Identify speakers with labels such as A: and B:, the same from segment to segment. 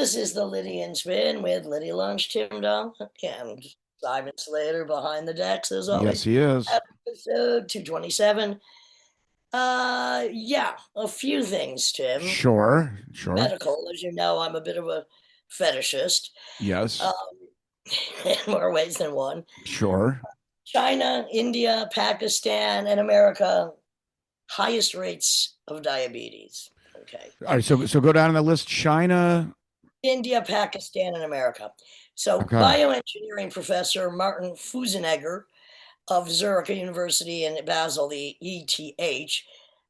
A: this is the Lydian Spin with Lydia Lunch, Tim Dahl, and Simon Slater behind the decks, as
B: Yes,
A: always.
B: he is.
A: Episode 227. Yeah, a few things, Tim.
B: Sure.
A: Medical, as you know, I'm a bit of a fetishist,
B: Yes.
A: um, in more ways than one.
B: Sure.
A: China, India, Pakistan, and America, highest rates of diabetes. Okay.
B: All right. So go down on the list. China.
A: India, Pakistan, and America. So,
B: Okay.
A: bioengineering professor Martin Fusenegger of Zurich University in Basel, the ETH,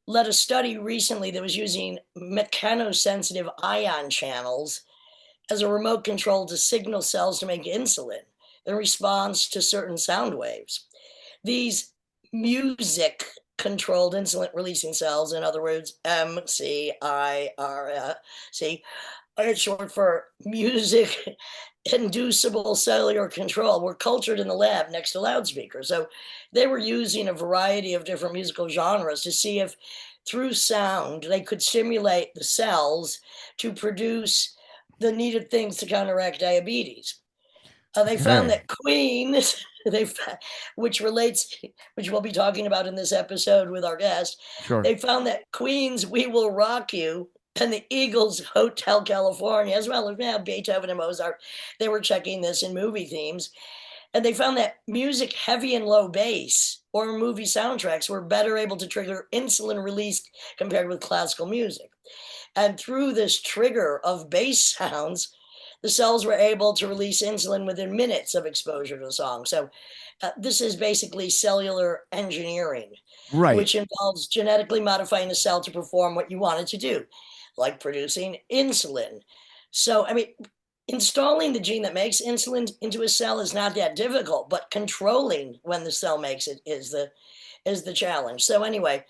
A: led a study recently that was using mechanosensitive ion channels as a remote control to signal cells to make insulin in response to certain sound waves. These music controlled insulin releasing cells, in other words, MCIRC, it's short for music inducible cellular control, were cultured in the lab next to loudspeakers. So they were using a variety of different musical genres to see if through sound they could stimulate the cells to produce the needed things to counteract diabetes. They found
B: Okay.
A: that Queen, they, which relates, which we'll be talking about in this episode with our guest,
B: Sure.
A: they found that Queen's "We Will Rock You" and the Eagles' "Hotel California," as well as Beethoven and Mozart, they were checking this in movie themes, and they found that music heavy and low bass or movie soundtracks were better able to trigger insulin release compared with classical music. And through this trigger of bass sounds, the cells were able to release insulin within minutes of exposure to the song. So, this is basically cellular engineering,
B: Right.
A: which involves genetically modifying a cell to perform what you want it to do, like producing insulin. So, I mean, installing the gene that makes insulin into a cell is not that difficult, but controlling when the cell makes it is the challenge. So anyway,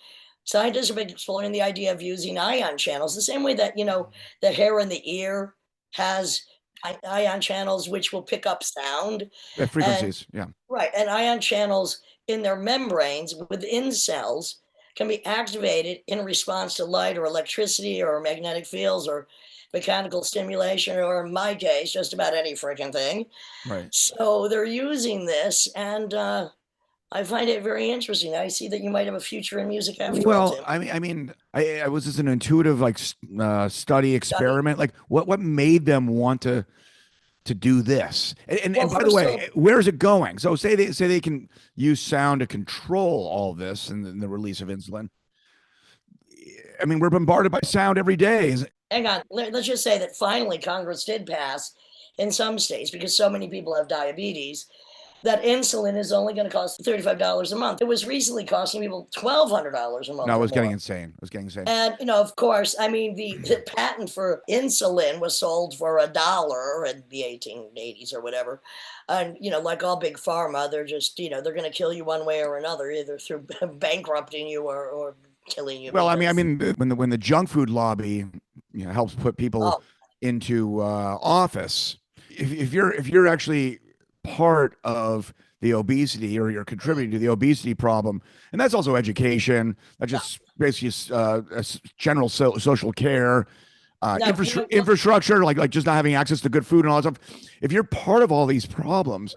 A: scientists have been exploring the idea of using ion channels the same way that the hair in the ear has ion channels which will pick up sound, and
B: Frequencies. Yeah.
A: right, and ion channels in their membranes within cells can be activated in response to light or electricity or magnetic fields or mechanical stimulation, or in my case, just about any freaking thing.
B: Right.
A: So they're using this, and I find it very interesting. I see that you might have a future in music after all,
B: Well,
A: Tim.
B: I was this an intuitive study experiment? Like, what made them want to do this? And
A: Well,
B: by the
A: first of all,
B: way, where is it going? So say they can use sound to control all this and the release of insulin. I mean, we're bombarded by sound every day.
A: hang on. Let's just say that finally Congress did pass in some states, because so many people have diabetes, that insulin is only going to cost $35 a month. It was recently costing people $1,200 a month
B: No, it
A: or
B: was getting
A: more.
B: insane. It was getting insane.
A: And of course, I mean, the patent for insulin was sold for $1 in the 1880s or whatever. And like all big pharma, they're just they're going to kill you one way or another, either through bankrupting you or killing you.
B: Well,
A: Because
B: when the junk food lobby, helps put people
A: oh,
B: into office, if you're actually part of the obesity, or you're contributing to the obesity problem, and that's also education, that's just basically general social care,
A: now
B: infrastructure, like just not having access to good food and all that stuff. If you're part of all these problems,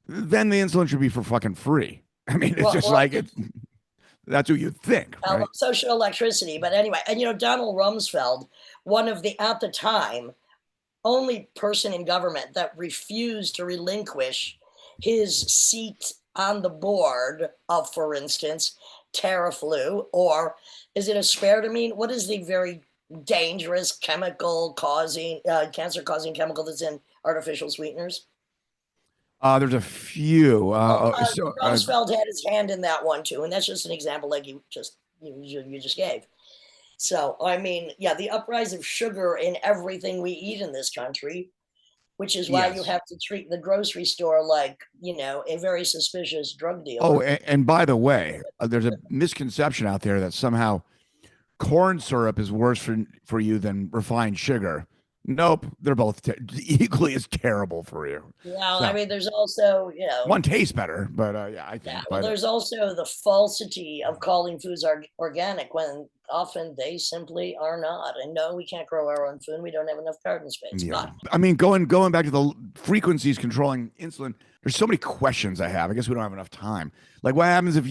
B: then the insulin should be for fucking free. I mean, it's just like it's. That's what you think, right?
A: social electricity. But anyway, and Donald Rumsfeld, one of the, at the time, only person in government that refused to relinquish his seat on the board of, for instance, Terraflu, or is it aspartame? What is the very dangerous chemical causing, cancer causing chemical that's in artificial sweeteners?
B: There's a few.
A: Rumsfeld had his hand in that one too, and that's just an example, like you just gave. So I mean, yeah, the uprise of sugar in everything we eat in this country, which is why you
B: Yes.
A: have to treat the grocery store like a very suspicious drug
B: Oh,
A: dealer.
B: and by the way, there's a misconception out there that somehow corn syrup is worse for you than refined sugar. Nope, they're both equally as terrible for you.
A: Well, I
B: So
A: mean, there's also
B: one tastes better, but yeah, I
A: yeah,
B: think.
A: well,
B: But
A: there's also the falsity of calling foods organic when often they simply are not. And no, we can't grow our own food. We don't have enough garden space.
B: Yeah.
A: But
B: I mean, going back to the frequencies controlling insulin, there's so many questions I have. I guess we don't have enough time. Like, what happens if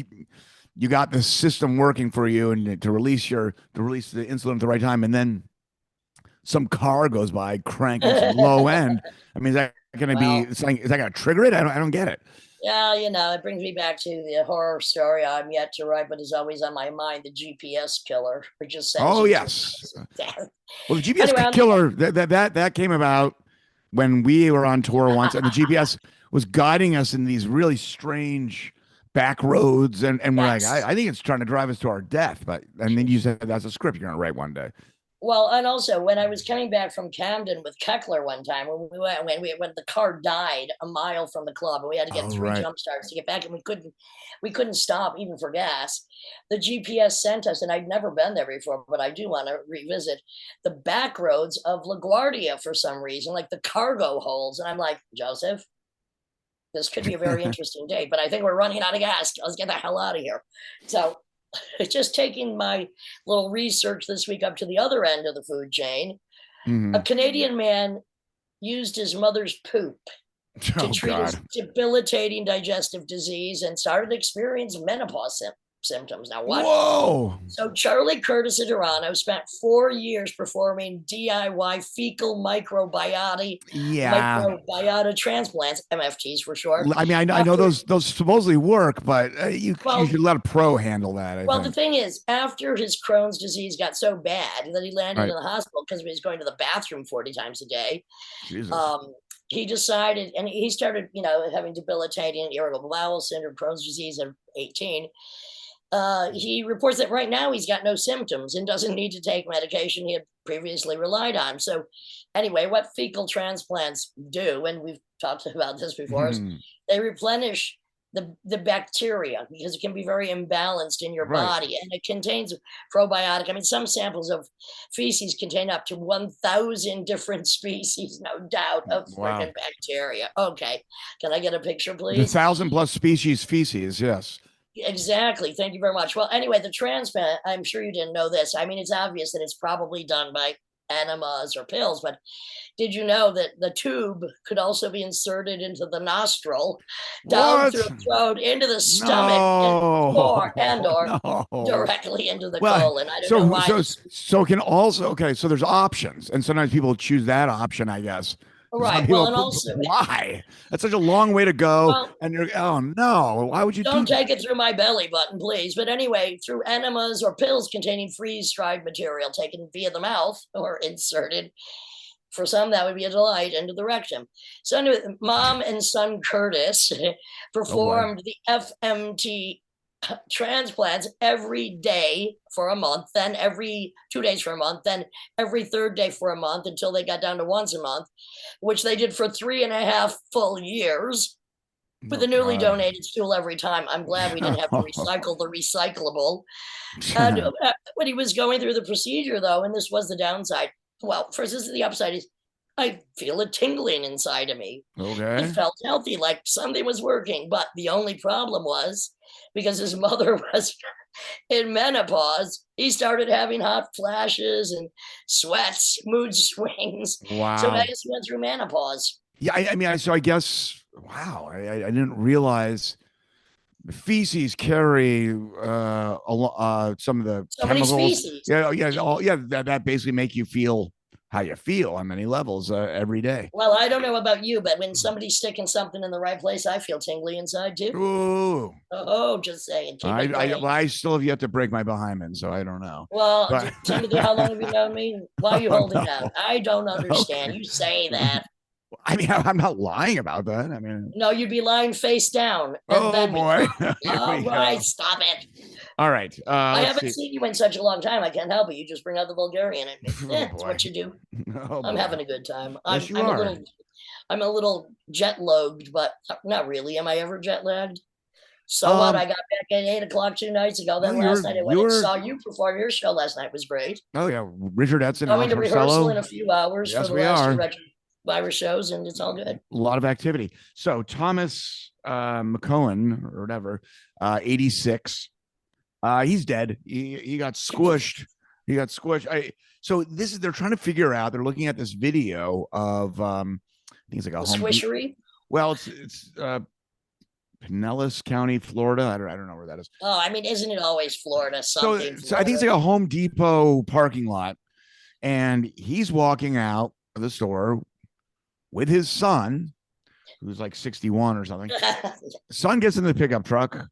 B: you got this system working for you and to release the insulin at the right time, and then some car goes by cranking some low end? I mean, is that going to
A: well,
B: be something? Is that going to trigger it? I don't get it.
A: yeah, it brings me back to the horror story I'm yet to write, but is always on my mind, the GPS killer, which just sends
B: Oh
A: you
B: yes.
A: to death.
B: Well, the GPS
A: Anyway,
B: killer that came about when we were on tour once, and the GPS was guiding us in these really strange back roads, and we're like,
A: yes.
B: I think it's trying to drive us to our death. But and then you said that's a script you're gonna write one day.
A: Well, and also when I was coming back from Camden with Keckler one time, when the car died a mile from the club, and we had to get
B: Oh,
A: three
B: right.
A: jump starts to get back, and we couldn't stop even for gas. The GPS sent us, and I'd never been there before, but I do want to revisit the back roads of LaGuardia for some reason, like the cargo holds, and I'm like, Joseph, this could be a very interesting day, but I think we're running out of gas. Let's get the hell out of here. So just taking my little research this week up to the other end of the food chain,
B: Mhm.
A: a Canadian man used his mother's poop to
B: Oh
A: treat his
B: God.
A: debilitating digestive disease and started experiencing menopause symptoms. Now, what?
B: Whoa.
A: So Charlie Curtis of Toronto spent 4 years performing DIY fecal
B: Yeah.
A: microbiota transplants, MFTs for short.
B: I mean, I know
A: After,
B: those supposedly work, but you
A: well,
B: should let a pro handle that. I
A: well, the
B: think.
A: thing is, after his Crohn's disease got so bad that he landed
B: Right.
A: in the hospital because he was going to the bathroom 40 times a day,
B: Jesus.
A: he decided, and he started, having debilitating irritable bowel syndrome, Crohn's disease at 18. He reports that right now he's got no symptoms and doesn't need to take medication he had previously relied on. So, anyway, what fecal transplants do, and we've talked about this before, is they replenish the bacteria because it can be very imbalanced in your
B: Right.
A: body, and it contains probiotic. I mean, some samples of feces contain up to 1,000 different species, no doubt, of
B: Wow.
A: freaking bacteria. Okay, can I get a picture,
B: The
A: please?
B: 1,000+ species feces. Yes.
A: Exactly. Thank you very much. Well, anyway, the transplant, I'm sure you didn't know this. I mean, it's obvious that it's probably done by enemas or pills, but did you know that the tube could also be inserted into the nostril, down
B: What?
A: through the throat, into the stomach,
B: No.
A: or
B: No.
A: directly into the
B: Well,
A: colon? I don't know why.
B: so can also, okay, so there's options, and sometimes people choose that option, I guess. Some
A: Right. Well,
B: people,
A: and also,
B: why? That's such a long way to go,
A: well,
B: and you're, oh no, why would you do
A: don't
B: that?
A: take it through my belly button, please. But anyway, through enemas or pills containing freeze-dried material taken via the mouth or inserted. For some, that would be a delight into the rectum. So, anyway, mom and son Curtis
B: Oh boy.
A: performed the FMT transplants every day for a month, then every 2 days for a month, then every third day for a month until they got down to once a month, which they did for 3.5 full years with
B: Oh
A: a newly
B: God.
A: donated stool every time. I'm glad we didn't have to recycle the recyclable. And when he was going through the procedure, though, and this was the downside. Well, first, this is the upside is I feel a tingling inside of me. It
B: Okay.
A: felt healthy, like something was working. But the only problem was because his mother was in menopause, he started having hot flashes and sweats, mood swings. So I
B: Wow.
A: guess he went through menopause.
B: Yeah, I mean, so I guess, wow, I didn't realize feces carry some of the
A: So many
B: chemicals.
A: species.
B: Yeah, yeah, that basically make you feel how you feel on many levels every day.
A: Well, I don't know about you, but when somebody's sticking something in the right place, I feel tingly inside too.
B: Ooh,
A: Oh, just saying, keep it
B: well,
A: clean.
B: I still have yet to break my behind, so I don't know.
A: Well,
B: But
A: Timothy, how long have you known me? Why are you
B: oh,
A: holding out?
B: no.
A: I don't understand.
B: Okay.
A: You say that.
B: I mean, I'm not lying about that. I mean,
A: No, you'd be lying face down, and
B: oh
A: then we
B: boy,
A: talk.
B: here
A: All
B: we
A: right,
B: go.
A: stop it.
B: All right,
A: I
B: let's
A: haven't
B: see.
A: seen you in such a long time. I can't help it. You just bring out the Bulgarian in me.
B: Oh
A: It's
B: boy,
A: what you do.
B: oh
A: I'm
B: boy.
A: having a good time.
B: Yes, you
A: I'm a
B: are.
A: little jet lagged, but not really. Am I ever jet lagged? So what? I got back at 8 o'clock 2 nights ago.
B: No,
A: Then last night I went
B: you
A: and
B: were.
A: saw you perform. Your show last night was great.
B: Oh yeah, Richard Edson,
A: Going
B: Alex
A: to rehearsal in
B: Marcello.
A: a few hours for
B: Yes,
A: the
B: we
A: last two
B: are.
A: Virus shows, and it's all good.
B: A lot of activity. So Thomas McCohen or whatever, 86. He's dead. He got squished. He got squished. So they're trying to figure out. They're looking at this video of I think it's like a
A: The squishery.
B: Well, it's Pinellas County, Florida. I don't know where that is.
A: Oh, I mean, isn't it always Florida? Something.
B: So I think it's like a Home Depot parking lot, and he's walking out of the store with his son, who's like 61 or something. Son gets in the pickup truck,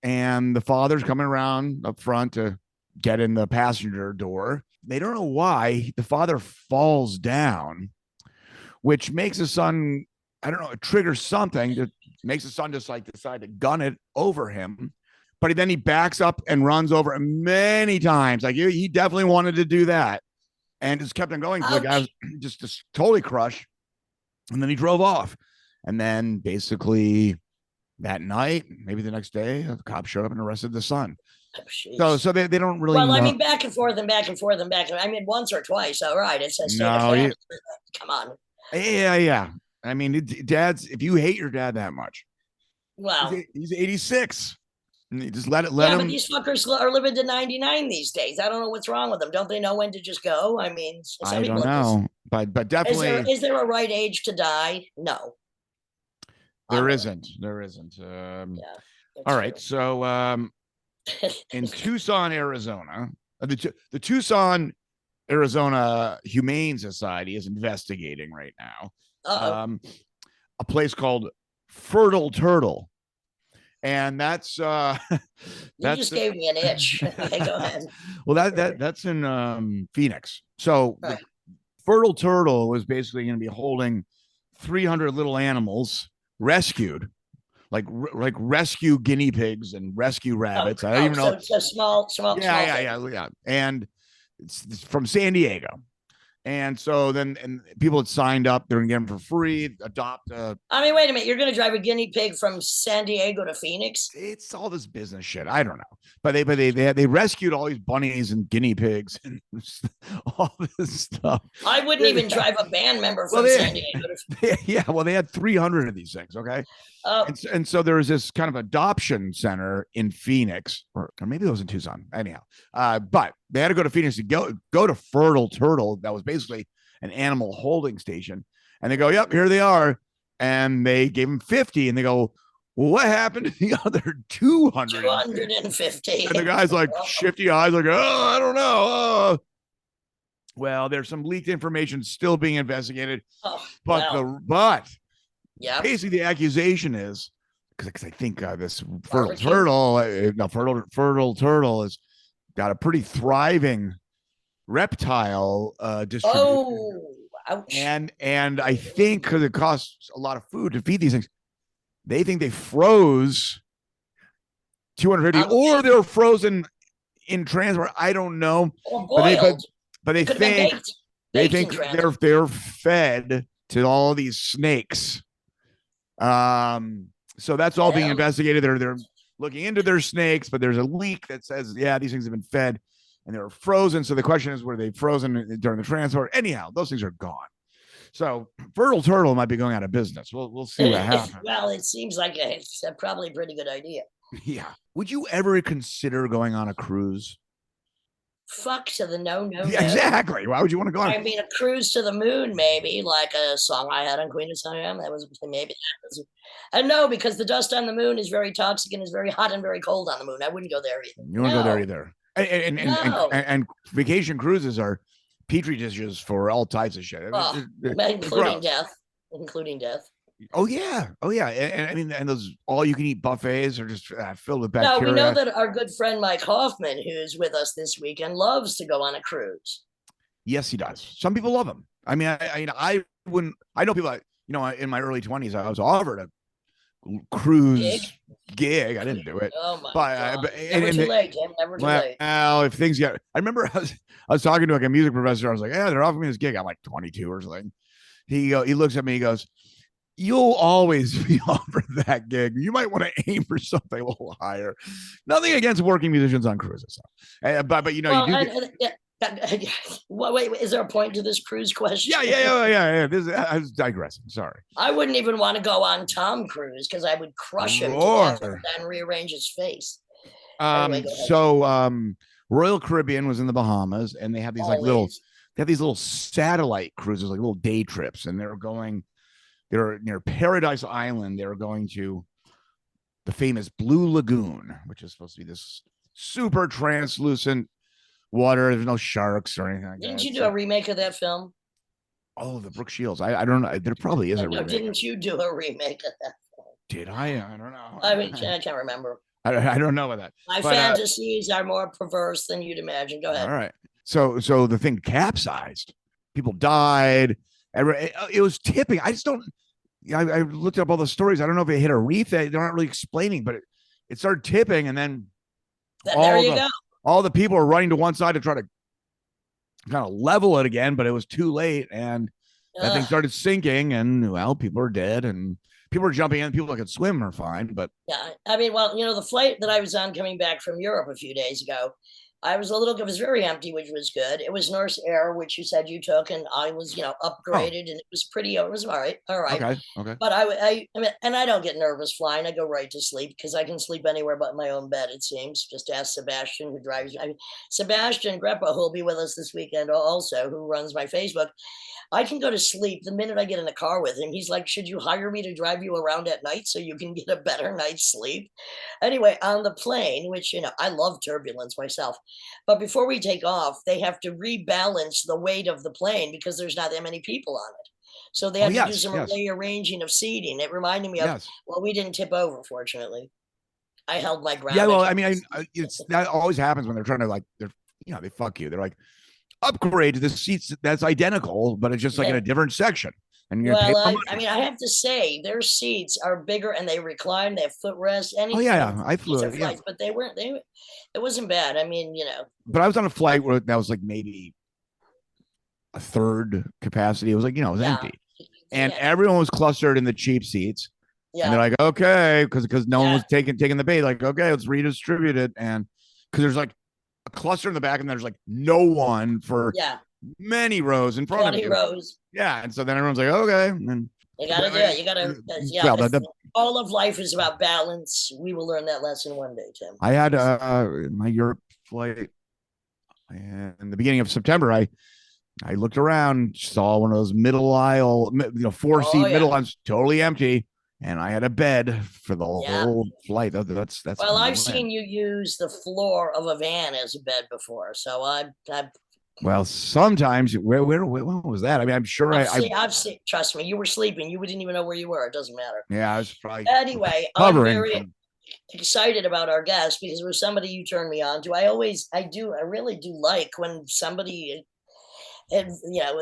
B: and the father's coming around up front to get in the passenger door. They don't know why the father falls down, which makes the son, I don't know, it triggers something that makes the son just like decide to gun it over him. But then he backs up and runs over him many times. Like he definitely wanted to do that, and just kept on going. The guy was just totally crushed. And then he drove off. And then basically that night, maybe the next day, the cops showed up and arrested the son. Oh, so they don't really.
A: Well, I mean, back and forth and back and forth and back. I mean, once or twice. All right, it says no. Come on.
B: Yeah. I mean, dads. If you hate your dad that much,
A: well,
B: he's 86. And you just let him.
A: But these fuckers are living to 99 these days. I don't know what's wrong with them. Don't they know when to just go? I mean,
B: I don't know, but definitely.
A: Is there a right age to die? No.
B: There isn't.
A: Yeah.
B: All right. So in Tucson, Arizona, the Tucson, Arizona Humane Society is investigating right now a place called Fertile Turtle. And that's
A: you just gave me an itch. Okay, go ahead.
B: Well, that's in Phoenix. So right. Fertile Turtle was basically going to be holding 300 little animals rescued, like rescue guinea pigs and rescue rabbits. I don't even know.
A: So small.
B: Yeah. And it's from San Diego. And so then people had signed up. They're going to get them for free, adopt.
A: I mean, wait a minute. You're going to drive a guinea pig from San Diego to Phoenix?
B: It's all this business shit. I don't know. But they rescued all these bunnies and guinea pigs and all this stuff.
A: I wouldn't even drive a band member from San Diego.
B: Well, they had 300 of these things, okay? And so there was this kind of adoption center in Phoenix, or maybe it was in Tucson. Anyhow, but they had to go to Phoenix to go to Fertile Turtle. That was basically an animal holding station. And they go, yep, here they are. And they gave him 50. And they go, well, what happened to the other 200?
A: 250.
B: And the guy's like, shifty eyes, like, oh, I don't know. Well, there's some leaked information still being investigated. But
A: yeah,
B: basically the accusation is because I think this fertile turtle has got a pretty thriving reptile distribution.
A: Oh, ouch.
B: And I think because it costs a lot of food to feed these things, they think they froze 250 or they're frozen in transport. I don't know.
A: Or boiled.
B: But they think they're fed to all these snakes. So that's all being investigated. They're looking into their snakes, but there's a leak that says, yeah, these things have been fed and they were frozen. So the question is, were they frozen during the transport? Anyhow, those things are gone. So Fertile Turtle might be going out of business. We'll see what happens.
A: Well, it seems like it's probably a pretty good idea.
B: Yeah. Would you ever consider going on a cruise?
A: Fuck to the no.
B: Yeah, exactly. Why would you want to go on?
A: I mean, a cruise to the moon, maybe, like a song I had on Queen of Siam. That was maybe. And no, because the dust on the moon is very toxic and is very hot and very cold on the moon. I wouldn't go there either.
B: You wouldn't go there either. And vacation cruises are petri dishes for all types of shit.
A: Including death.
B: Oh yeah. And I mean, and those all-you-can-eat buffets are just filled with bacteria.
A: No, we know that our good friend Mike Hoffman, who's with us this weekend, loves to go on a cruise.
B: Yes, he does. Some people love him. I mean, I wouldn't. I know people. In my early 20s, I was offered a cruise gig. I didn't do it.
A: Oh my god! Never too late, Jim. Never too late.
B: Well, if things get, I remember I was talking to like a music professor. I was like, yeah, they're offering me this gig. I'm like 22 or something. He looks at me. He goes, you'll always be offered that gig. You might want to aim for something a little higher. Nothing against working musicians on cruises, but you know,
A: wait, is there a point to this cruise question?
B: Yeah. I was digressing. Sorry.
A: I wouldn't even want to go on Tom Cruise because I would crush him to death and then rearrange his face. Anyway, go ahead.
B: Royal Caribbean was in the Bahamas, and they have these like little,
A: Always.
B: they have these little satellite cruises, like little day trips, and they're near Paradise Island. They're going to the famous Blue Lagoon, which is supposed to be this super translucent water. There's no sharks or anything like
A: Didn't
B: that.
A: you do a remake of that film?
B: Oh, the Brooke Shields. I don't know. There probably is a
A: No,
B: remake.
A: didn't you do a remake of that film?
B: Did I? I don't know.
A: I mean, I can't remember.
B: I don't know about that.
A: My
B: But
A: fantasies are more perverse than you'd imagine. Go
B: all
A: ahead.
B: right. So the thing capsized. People died. It was tipping. I just don't. I looked up all the stories. I don't know if it hit a reef. They're not really explaining, but it started tipping, and then
A: There you go.
B: all the people were running to one side to try to kind of level it again, but it was too late, and that thing started sinking, and well, people are dead, and people are jumping in. People that could swim are fine, but
A: yeah, I mean, well, the flight that I was on coming back from Europe a few days ago, it was very empty, which was good. It was Norse Air, which you said you took, and I was, upgraded, and it was it was all right.
B: okay.
A: But I mean, and I don't get nervous flying. I go right to sleep because I can sleep anywhere but my own bed. It seems. Just ask Sebastian, who drives. I mean, Sebastian Greppa, who'll be with us this weekend, also, who runs my Facebook. I can go to sleep the minute I get in the car with him. He's like, "Should you hire me to drive you around at night so you can get a better night's sleep?" Anyway, on the plane, which I love turbulence myself. But before we take off, they have to rebalance the weight of the plane because there's not that many people on it. So they have to do some rearranging of seating. It reminded me of, well, we didn't tip over, fortunately. I held my ground.
B: Yeah, well, I mean, that always happens when they're trying to they fuck you. They're like, upgrade to the seats that's identical, but it's just like in a different section. And you're
A: I mean, I have to say, their seats are bigger and they recline. They have footrest. Anything.
B: Oh yeah, I flew it. Yeah.
A: But they weren't. It wasn't bad. I mean,
B: But I was on a flight where that was like maybe a third capacity. It was like it was empty, and everyone was clustered in the cheap seats. Yeah. And they're like, okay, because no one was taking the bait. Like, okay, let's redistribute it, and because there's like a cluster in the back, and there's like no one for many rows in front of you.
A: 20 rows.
B: Yeah, and so then everyone's like, okay, and
A: you gotta do it. You gotta. All of life is about balance. We will learn that lesson one day, Tim.
B: I had my Europe flight in the beginning of September. I looked around, saw one of those middle aisle, 4-seat middle aisles, totally empty. And I had a bed for the whole flight. That's
A: well, I've seen you use the floor of a van as a bed before, so I
B: well, sometimes where was that? I mean, I'm sure
A: I've seen. Trust me, you were sleeping. You didn't even know where you were. It doesn't matter.
B: Yeah, I was probably
A: anyway. I'm very excited about our guest because it was somebody you turned me on to. I really do like when somebody. And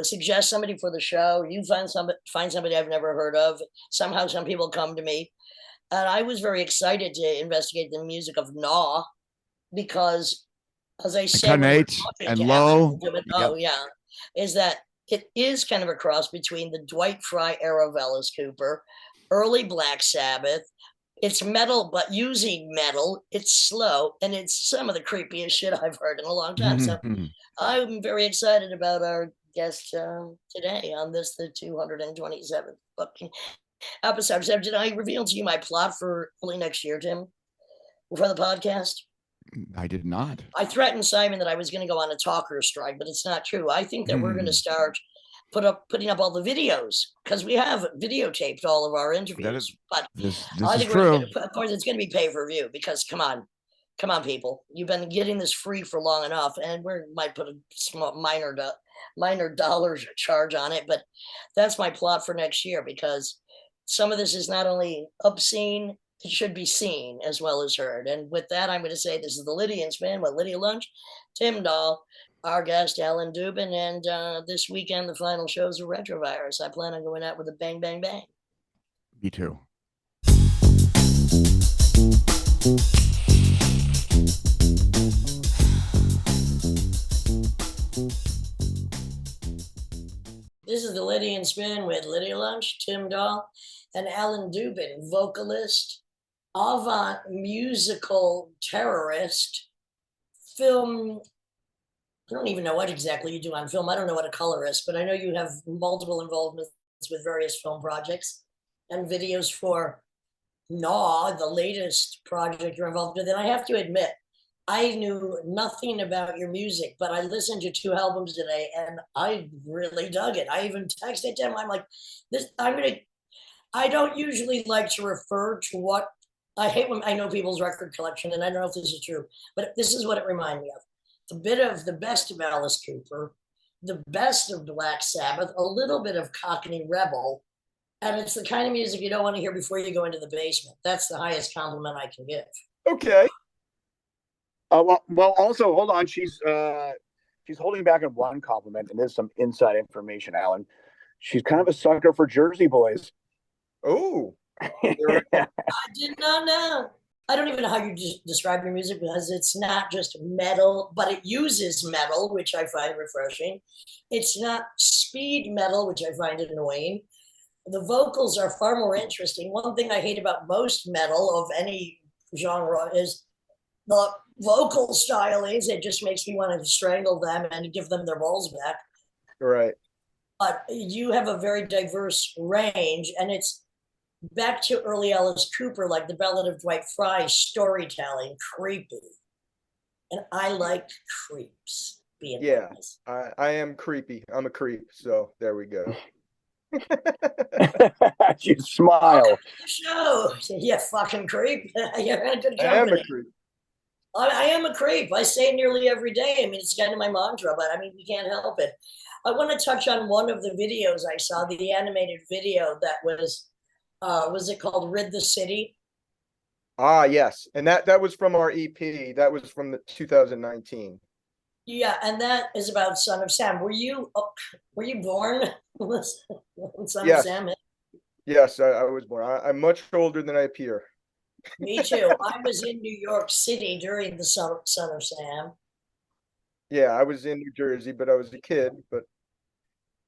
A: suggest somebody for the show. You find somebody I've never heard of. Somehow, some people come to me, and I was very excited to investigate the music of Gnaw because, as I said,
B: Khanate and Low.
A: Is that it is kind of a cross between the Dwight Fry era of Alice Cooper, early Black Sabbath. It's metal, but using metal. It's slow, and it's some of the creepiest shit I've heard in a long time. So I'm very excited about our guest today on the 227th fucking episode. So did I reveal to you my plot for early next year, Tim, for the podcast?
B: I did not.
A: I threatened Simon that I was going to go on a talker strike, but it's not true. I think that we're going to start putting up all the videos because we have videotaped all of our interviews.
B: This
A: I think
B: is true.
A: Of course, it's going to be pay per view because come on, people, you've been getting this free for long enough, and we might put a small minor dollar charge on it, but that's my plot for next year because some of this is not only obscene, it should be seen as well as heard. And with that, I'm going to say this is the Lydian Spin with Lydia Lunch, Tim Dahl, our guest, Alan Dubin, and this weekend, the final shows of Retrovirus. I plan on going out with a bang, bang, bang.
B: Me too.
A: This is the Lydian Spin with Lydia Lunch, Tim Dahl, and Alan Dubin, vocalist, avant musical terrorist, film. I don't even know what exactly you do on film. I don't know what a colorist, but I know you have multiple involvements with various film projects and videos for Gnaw, the latest project you're involved with. And I have to admit, I knew nothing about your music, but I listened to 2 albums today and I really dug it. I even texted him. I'm like, this, I don't usually like to refer to what I hate when I know people's record collection, and I don't know if this is true, but this is what it reminded me of. A bit of the best of Alice Cooper, the best of Black Sabbath, a little bit of Cockney Rebel, and it's the kind of music you don't want to hear before you go into the basement. That's the highest compliment I can give.
C: Okay.
B: Well, also hold on. She's holding back on one compliment, and there's some inside information, Alan. She's kind of a sucker for Jersey boys.
C: Oh,
A: I did not know. I don't even know how you describe your music because it's not just metal, but it uses metal, which I find refreshing. It's not speed metal, which I find annoying. The vocals are far more interesting. One thing I hate about most metal of any genre is the vocal stylings. It just makes me want to strangle them and give them their balls back.
C: right.
A: But you have a very diverse range, and it's back to early Alice Cooper, like the Ballad of Dwight Fry, storytelling, creepy. And I like creeps being
C: Yeah,
A: honest.
C: I am creepy. I'm a creep. So there we go.
B: You smile.
A: Show, you fucking creep. You're in a good
C: I am a
A: company.
C: creep.
A: I am a creep. I say it nearly every day. I mean, it's kind of my mantra, but I mean, we can't help it. I want to touch on one of the videos I saw, the animated video that was it called Rid the City?
C: Ah, yes. And that was from our EP. That was from the 2019.
A: Yeah, and that is about Son of Sam. Were you born when Son of
C: Yes.
A: Sam hit?
C: Yes, I was born. I'm much older than I appear.
A: Me too. I was in New York City during the Son of Sam.
C: Yeah, I was in New Jersey, but I was a kid. But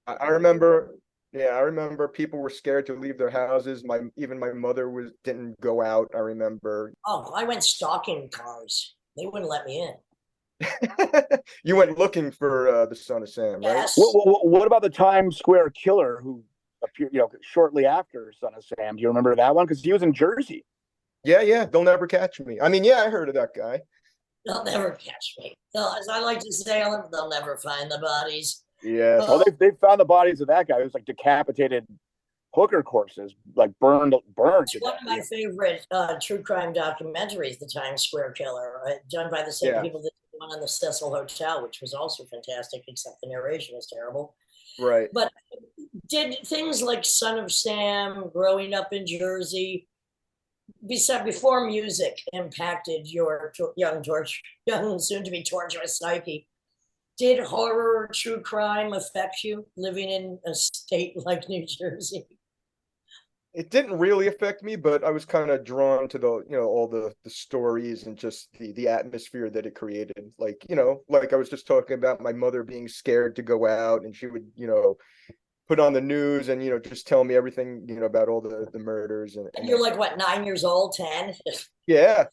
C: I remember, yeah, I remember people were scared to leave their houses. Even my mother didn't go out. I remember.
A: Oh, I went stalking cars. They wouldn't let me in.
C: You went looking for the Son of Sam, right?
A: Yes.
B: What about the Times Square killer who appeared, shortly after Son of Sam? Do you remember that one? Because he was in Jersey.
C: Yeah. They'll never catch me. I mean, yeah, I heard of that guy.
A: They'll never catch me. As I like to say, they'll never find the bodies.
C: Yeah.
B: Oh, they found the bodies of that guy. It was like decapitated hooker corpses, like burned.
A: It's one of my favorite true crime documentaries, The Times Square Killer, done by the same people that did the one on the Cecil Hotel, which was also fantastic, except the narration was terrible.
C: Right.
A: But did things like Son of Sam, growing up in Jersey, before music impacted your young, soon-to-be torturous psyche, did horror or true crime affect you living in a state like New Jersey?
C: It didn't really affect me, but I was kind of drawn to all the stories and just the atmosphere that it created. Like, like I was just talking about my mother being scared to go out, and she would, put on the news and, just tell me everything, about all the murders. And
A: you're like, what, 9 years old, 10?
C: Yeah.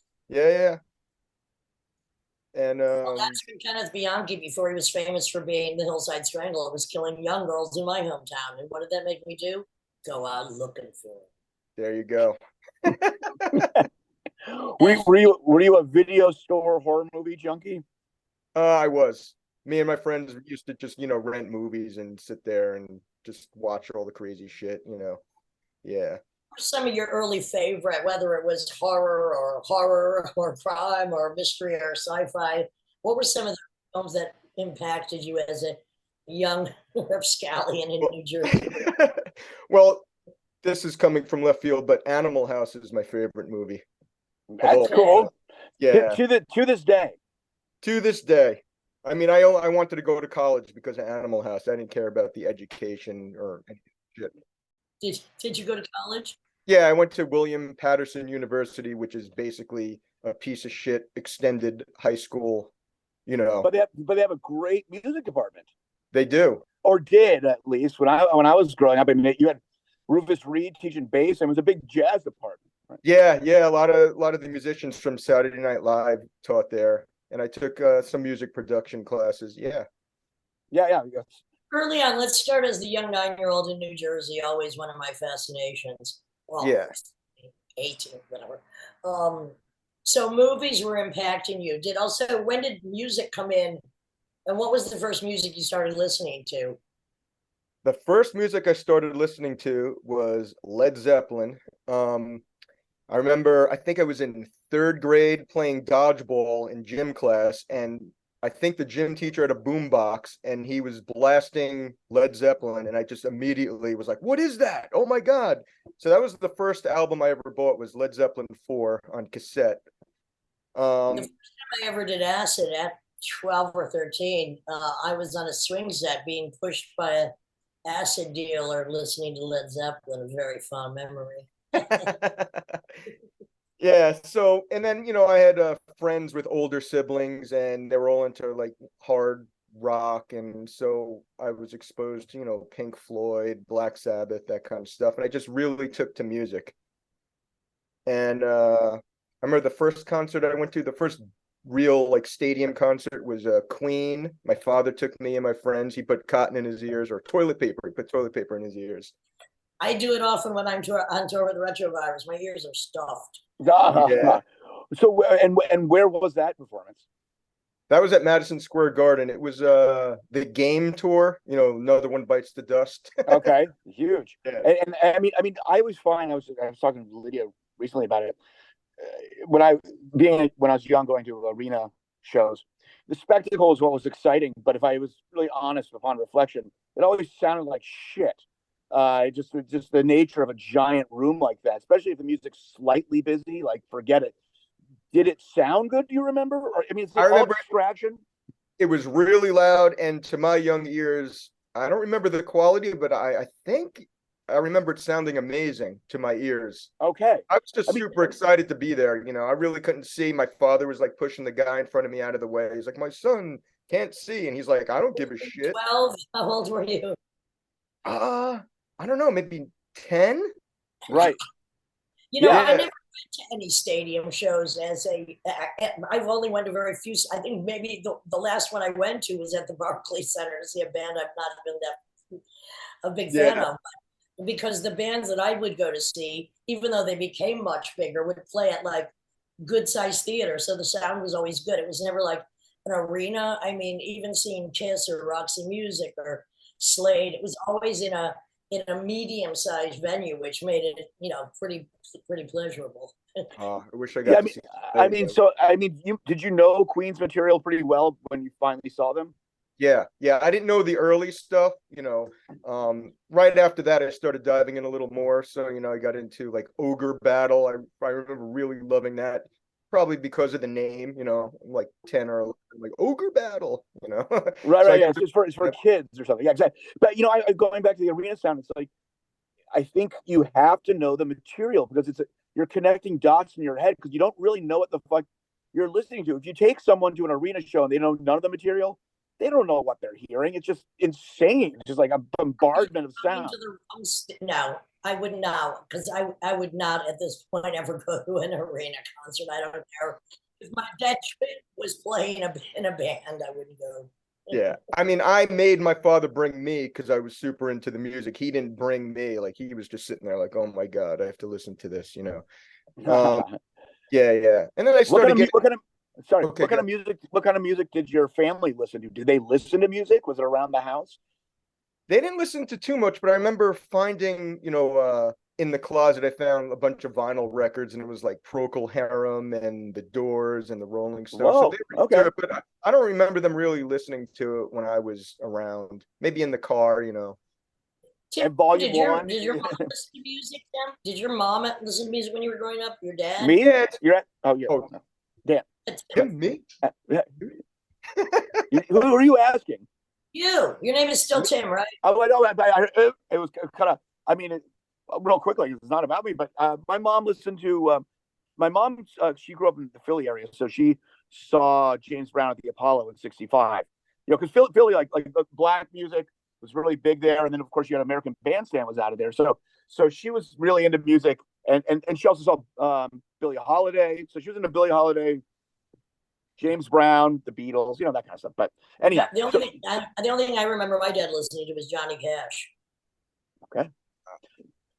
C: And
A: well, that's from Kenneth Bianchi before he was famous for being the Hillside Strangler. It was killing young girls in my hometown. And what did that make me do? Go out looking for it.
C: There you go.
B: Were you a video store horror movie junkie?
C: I was. Me and my friends used to just, rent movies and sit there and just watch all the crazy shit, Yeah.
A: What were some of your early favorite, whether it was horror or crime or mystery or sci-fi? What were some of the films that impacted you as a young rapscallion in New Jersey?
C: Well, this is coming from left field, but Animal House is my favorite movie.
B: That's cool.
C: Yeah.
B: To this day.
C: To this day. I mean, I wanted to go to college because of Animal House. I didn't care about the education or any shit.
A: Did you go to college?
C: Yeah, I went to William Patterson University, which is basically a piece of shit extended high school,
B: But they have a great music department.
C: They do.
B: Or did, at least. When I was growing up, I mean, you had Rufus Reed teaching bass, and it was a big jazz department.
C: Right? Yeah. A lot of the musicians from Saturday Night Live taught there. And I took some music production classes. Yeah.
A: Early on, let's start as the young 9-year-old in New Jersey, always one of my fascinations. Well,
C: yeah.
A: 18, whatever. So movies were impacting you. Did also, when did music come in? And what was the first music you started listening to?
C: The first music I started listening to was Led Zeppelin. I remember, I think I was in third grade playing dodgeball in gym class, and I think the gym teacher had a boombox and he was blasting Led Zeppelin, and I just immediately was like, "What is that? Oh my God!" So that was the first album I ever bought, was Led Zeppelin 4 on cassette.
A: The first time I ever did acid at 12 or 13, I was on a swing set being pushed by a acid dealer listening to Led Zeppelin, a very fond memory.
C: Yeah, so and then I had friends with older siblings, and they were all into like hard rock, and so I was exposed to Pink Floyd, Black Sabbath, that kind of stuff, and I just really took to music. And I remember the first concert I went to, the first real like stadium concert, was Queen. My father took me and my friends. He put cotton in his ears, or toilet paper. He put toilet paper in his ears.
A: I do it often when I'm on tour with Retrovirus. My ears are stuffed.
C: Yeah.
D: So and where was that performance?
C: That was at Madison Square Garden. It was the Game tour, Another One Bites the Dust.
D: Okay, huge.
C: Yeah.
D: And I mean, I was fine. I was talking to Lydia recently about it. When I was young, going to arena shows, the spectacle is what was exciting. But if I was really honest upon reflection, it always sounded like shit. Just the nature of a giant room like that, especially if the music's slightly busy, like forget it. Did it sound good? Do you remember? Or, I mean, it's
C: I remember
D: all distraction.
C: it was really loud, and to my young ears, I don't remember the quality, but I think I remember it sounding amazing to my ears.
D: Okay.
C: I was just super excited to be there. I really couldn't see. My father was like pushing the guy in front of me out of the way. He's like, "My son can't see," and he's like, "I don't give a shit."
A: 12? How old were you?
C: I don't know, maybe 10.
D: Right.
A: I never went to any stadium shows I've only went to very few. I think maybe the last one I went to was at the Barclays Center to see a band I've not been that a big fan of. Because the bands that I would go to see, even though they became much bigger, would play at like good sized theater. So the sound was always good. It was never like an arena. I mean, even seeing Kiss or Roxy Music or Slade, it was always in a medium sized venue, which made it, pretty pleasurable.
C: I wish I got to see.
D: Did you know Queen's material pretty well when you finally saw them?
C: Yeah. I didn't know the early stuff, right after that, I started diving in a little more. So, I got into like Ogre Battle. I remember really loving that, probably because of the name, I'm like 10 or 11, like Ogre Battle,
D: Right,
C: So
D: right. Yeah. It's for kids or something. Yeah, exactly. But, going back to the arena sound, it's like, I think you have to know the material because you're connecting dots in your head because you don't really know what the fuck you're listening to. If you take someone to an arena show and they know none of the material, they don't know what they're hearing. It's just insane. It's just like a bombardment of sound.
A: No, I wouldn't now, because I would not at this point ever go to an arena concert. I don't care. If my dad was playing in a band, I wouldn't go.
C: Yeah. I mean, I made my father bring me because I was super into the music. He didn't bring me. Like, he was just sitting there like, "Oh my God, I have to listen to this," Yeah. And then I started
D: what kind of music did your family listen to? Did they listen to music? Was it around the house?
C: They didn't listen to too much, but I remember finding, in the closet, I found a bunch of vinyl records, and it was like Procol Harum and the Doors and the Rolling Stones.
D: Whoa,
C: so they were into it, but I don't remember them really listening to it when I was around. Maybe in the car,
A: Tim,
D: And Volume
A: did your
D: 1.
A: did your mom listen to music, Tim? Did your mom listen to music when you were growing up? Your dad?
D: Me?
C: Yeah.
D: You're at. Oh yeah.
C: Oh.
D: No. Dan.
C: Tim, me?
D: Yeah. Who are you asking?
A: Your name is still Tim, right?
D: Oh, I know. It was kind of. I mean, real quickly, it's not about me, but my mom listened to. My mom, she grew up in the Philly area, so she saw James Brown at the Apollo in '65. Because Philly, like black music was really big there, and then of course you had American Bandstand was out of there. So she was really into music, and she also saw Billie Holiday. So she was into Billie Holiday, James Brown, the Beatles, that kind of stuff. But anyhow,
A: the only thing I remember my dad listening to was Johnny Cash.
D: Okay.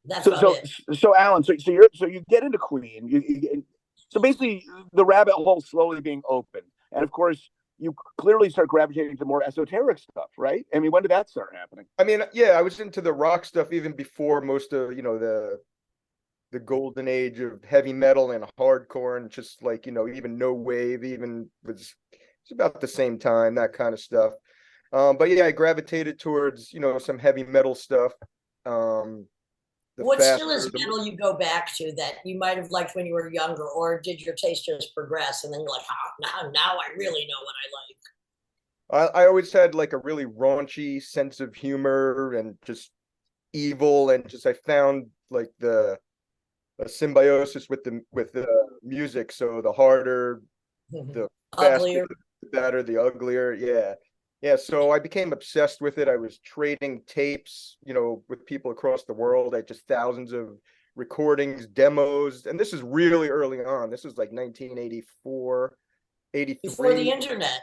A: That's about it.
D: So Alan, so you get into Queen. So basically, the rabbit hole slowly being opened, and of course, you clearly start gravitating to more esoteric stuff, right? I mean, when did that start happening?
C: I mean, yeah, I was into the rock stuff even before most of, the golden age of heavy metal and hardcore, and just like, even no wave even it's about the same time, that kind of stuff. But yeah, I gravitated towards, some heavy metal stuff.
A: What still is metal you go back to that you might have liked when you were younger, or did your taste just progress and then you're like, oh, now I really know what I like?
C: I always had like a really raunchy sense of humor and just evil, and just I found like a symbiosis with the music. So the harder, the faster,
A: Uglier.
C: the better, the uglier. Yeah. So I became obsessed with it. I was trading tapes, with people across the world. I just thousands of recordings, demos, and this is really early on. This was like 1984, 83.
A: Before the internet.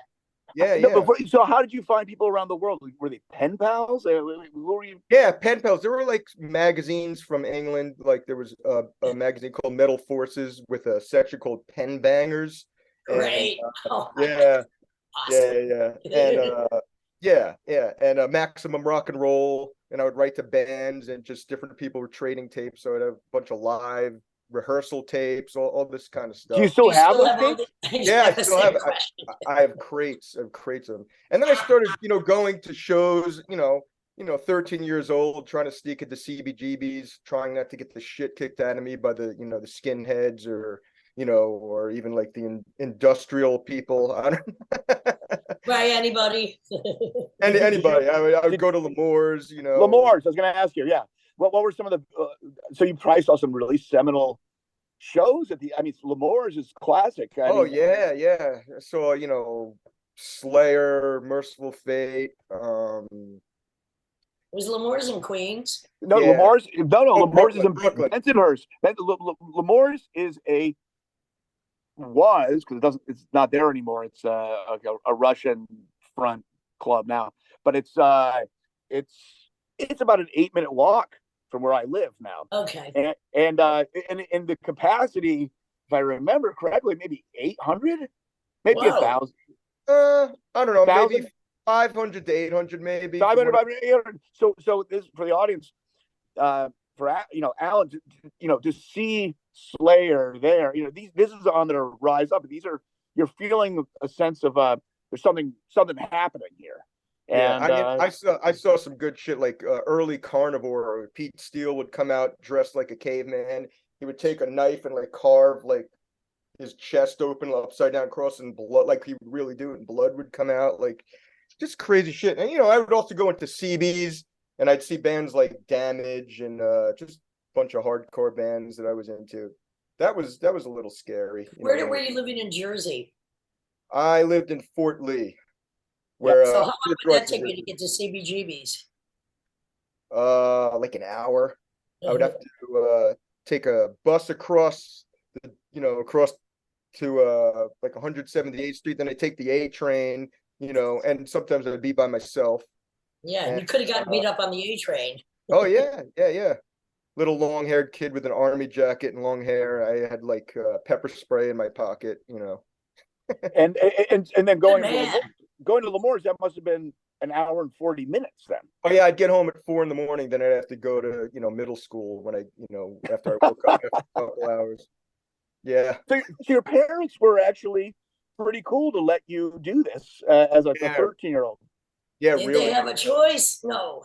C: Yeah.
D: So how did you find people around the world? Were they pen pals? Who were you?
C: Yeah, pen pals. There were like magazines from England. Like there was a magazine called Metal Forces with a section called Pen Bangers.
A: Great.
C: Yeah.
A: Awesome.
C: And Maximum Rock and Roll. And I would write to bands, and just different people were trading tapes. So I'd have a bunch of live rehearsal tapes, all this kind of stuff.
D: Do you still have those tapes?
C: Yeah, I still have. I have crates of them. And then I started, going to shows. 13 years old, trying to sneak into CBGBs, trying not to get the shit kicked out of me by the, the skinheads, or or even like the industrial people. I don't
A: By anybody.
C: Anybody. I would go to L'Amour's,
D: L'Amour's, I was going to ask you, yeah. What were some of the, so you probably saw some really seminal shows L'Amour's is classic.
C: Yeah. So, Slayer, Merciful Fate.
A: Was L'Amour's in Queens?
D: No,
C: Yeah.
D: L'Amour's is in
C: Brooklyn.
D: Bensonhurst. L'Amour's because it's not there anymore. It's a Russian front club now, but it's about an 8-minute walk from where I live now.
A: Okay.
D: And the capacity, if I remember correctly, maybe 800, maybe 1,000.
C: I don't know,
D: 1,000?
C: maybe 500 to 800, maybe.
D: 500, 800. So this for the audience, for Alan, to see Slayer there, this is on their rise up. You're feeling a sense of there's something happening here. And
C: I saw some good shit, like early Carnivore. Pete Steele would come out dressed like a caveman. He would take a knife and like carve like his chest open upside down, cross, and blood, like he would really do it, and blood would come out, like just crazy shit. And I would also go into CBs, and I'd see bands like Damage and just a bunch of hardcore bands that I was into. That was a little scary.
A: Where were you living in Jersey?
C: I lived in Fort Lee. Where,
A: so how long would that take you to get to CBGB's?
C: Like an hour. I would have to take a bus across across to like 178th Street. Then I take the A train, and sometimes I'd be by myself.
A: Yeah, and you could have gotten beat up on the A train.
C: Oh yeah. Little long-haired kid with an army jacket and long hair. I had like pepper spray in my pocket,
D: and then going to L'Amour's, that must have been an hour and 40 minutes then.
C: Oh yeah, I'd get home at 4 a.m. Then I'd have to go to middle school when I after I woke up after a couple hours. Yeah.
D: So your parents were actually pretty cool to let you do this as a 13-year-old.
C: Yeah,
A: Did
C: really.
A: they have a choice? No.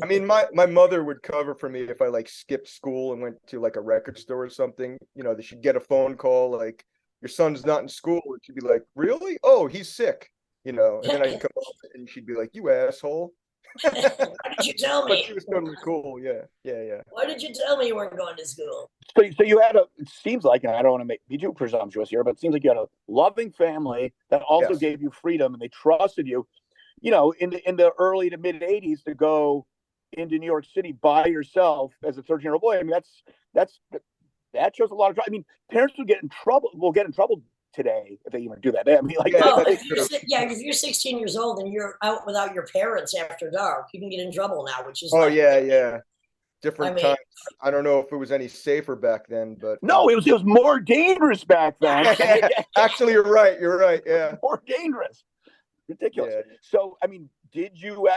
C: I mean, my mother would cover for me if I like skipped school and went to like a record store or something. She'd get a phone call like, your son's not in school, and she'd be like, really? Oh, he's sick. And then I'd come up and she'd be like, you asshole.
A: Why did you tell me?
C: But she was totally cool. Yeah.
A: Why did you tell me you weren't going to school?
D: So you had it seems like, and I don't want to be too presumptuous here, but it seems like you had a loving family that also gave you freedom, and they trusted you, in the early to mid 80s to go into New York City by yourself as a 13-year-old boy. I mean, that shows a lot of. I mean, parents will get in trouble today if they even do that. I mean, like,
A: if you're 16 years old and you're out without your parents after dark, you can get in trouble now, which is
C: yeah. different
A: mean,
C: times. I don't know if it was any safer back then, but
D: No, it was more dangerous back then.
C: actually, you're right. You're right. Yeah,
D: More dangerous. Ridiculous.
C: Yeah.
D: So, I mean, did you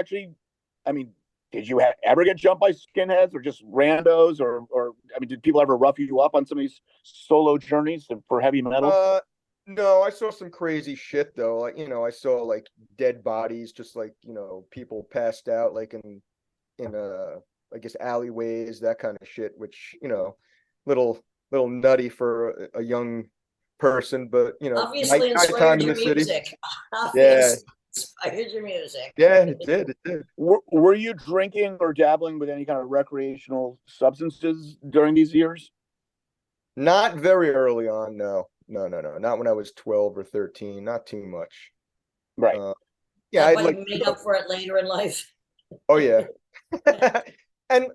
D: ever get jumped by skinheads or just randos, or I mean, did people ever rough you up on some of these solo journeys for heavy metal?
C: No, I saw some crazy shit though. Like, I saw like dead bodies, just like, people passed out like in I guess alleyways, that kind of shit, which, little nutty for a young person, but
A: obviously
C: nighttime
A: inspired
C: in
A: your
C: the city.
A: music.
C: Yeah,
A: Obviously inspired your music.
C: yeah, it did.
D: Were you drinking or dabbling with any kind of recreational substances during these years?
C: Not very early on, no. Not when I was 12 or 13, not too much.
D: Right.
C: Yeah, I'd
A: But
C: like
A: you make up for it later in life.
C: oh yeah. And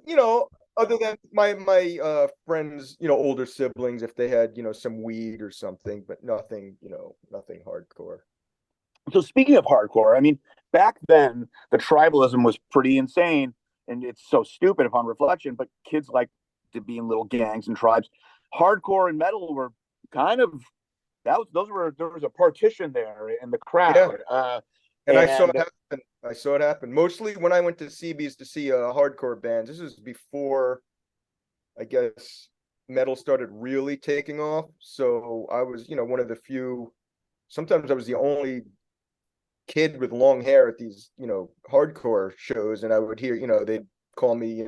C: other than my friends, older siblings, if they had, some weed or something, but nothing, nothing hardcore.
D: So speaking of hardcore, I mean, back then the tribalism was pretty insane, and it's so stupid upon reflection. But kids like to be in little gangs and tribes. Hardcore and metal were kind of there was a partition there in the crowd.
C: Yeah. And I saw it happen. I saw it happen. Mostly when I went to CB's to see hardcore bands. This is before, I guess, metal started really taking off. So I was, one of the few. Sometimes I was the only kid with long hair at these, hardcore shows, and I would hear, they'd call me,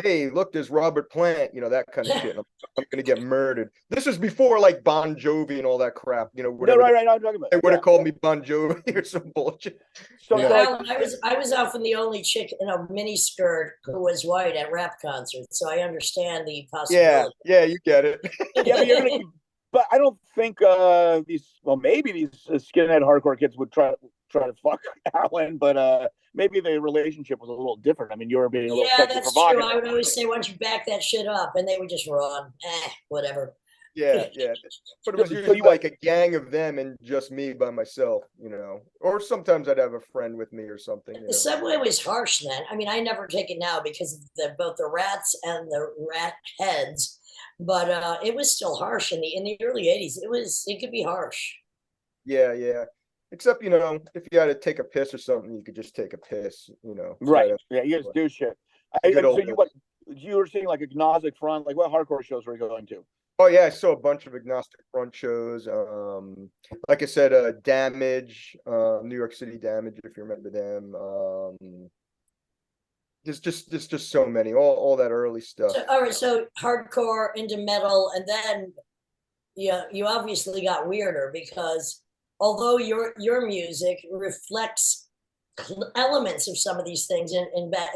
C: hey, look, there's Robert Plant, that kind of shit. I'm gonna get murdered. This was before like Bon Jovi and all that crap, whatever.
D: No, right. I'm talking about.
C: They would have called me Bon Jovi or some bullshit.
D: So,
A: Alan, I was often the only chick in a mini skirt who was white at rap concerts, so I understand the possibility.
C: Yeah, you get it.
D: Yeah, but I don't think maybe these skinhead hardcore kids would try to fuck Alan, but maybe the relationship was a little different. I mean, you were being a little sexually provocative.
A: True. I would always say, "Why don't you back that shit up?" And they would just run. Whatever.
C: Yeah. But it was usually like a gang of them and just me by myself, Or sometimes I'd have a friend with me or something.
A: The subway was harsh then. I mean, I never take it now because of both the rats and the rat heads. But it was still harsh in the early '80s. It could be harsh.
C: Yeah. Except, if you had to take a piss or something, you could just take a piss,
D: Right. Yeah, you just do shit. You were seeing like Agnostic Front, like what hardcore shows were you going to?
C: Oh yeah, I saw a bunch of Agnostic Front shows. Like I said, Damage, New York City Damage, if you remember them. There's just so many, all that early stuff.
A: All right, so hardcore into metal, and then you obviously got weirder because although your music reflects elements of some of these things, and back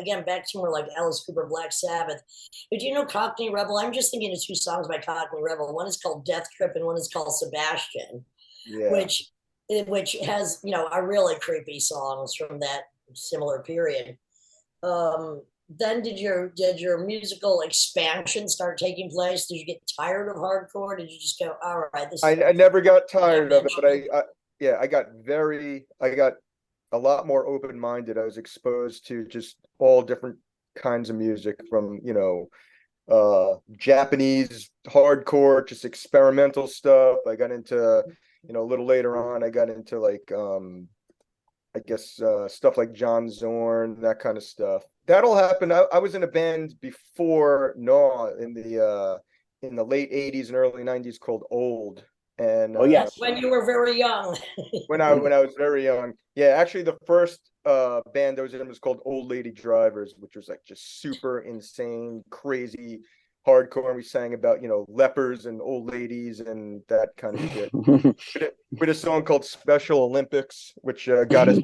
A: to more like Alice Cooper, Black Sabbath. But Cockney Rebel? I'm just thinking of two songs by Cockney Rebel. One is called Death Trip, and one is called Sebastian, which has are really creepy songs from that similar period. Then did your musical expansion start taking place? Did you get tired of hardcore? Did you just go, all right, this
C: I never got tired of it, but I got a lot more open-minded. I was exposed to just all different kinds of music, from Japanese hardcore, just experimental stuff. I got into a little later on, I got into like I guess stuff like John Zorn, that kind of stuff. That all happened. I was in a band before Gnaw in the late '80s and early '90s called Old. And
A: yes, when you were very young.
C: when I was very young. Yeah, actually the first band I was in was called Old Lady Drivers, which was like just super insane, crazy hardcore, and we sang about lepers and old ladies and that kind of shit. We did a song called Special Olympics, which got us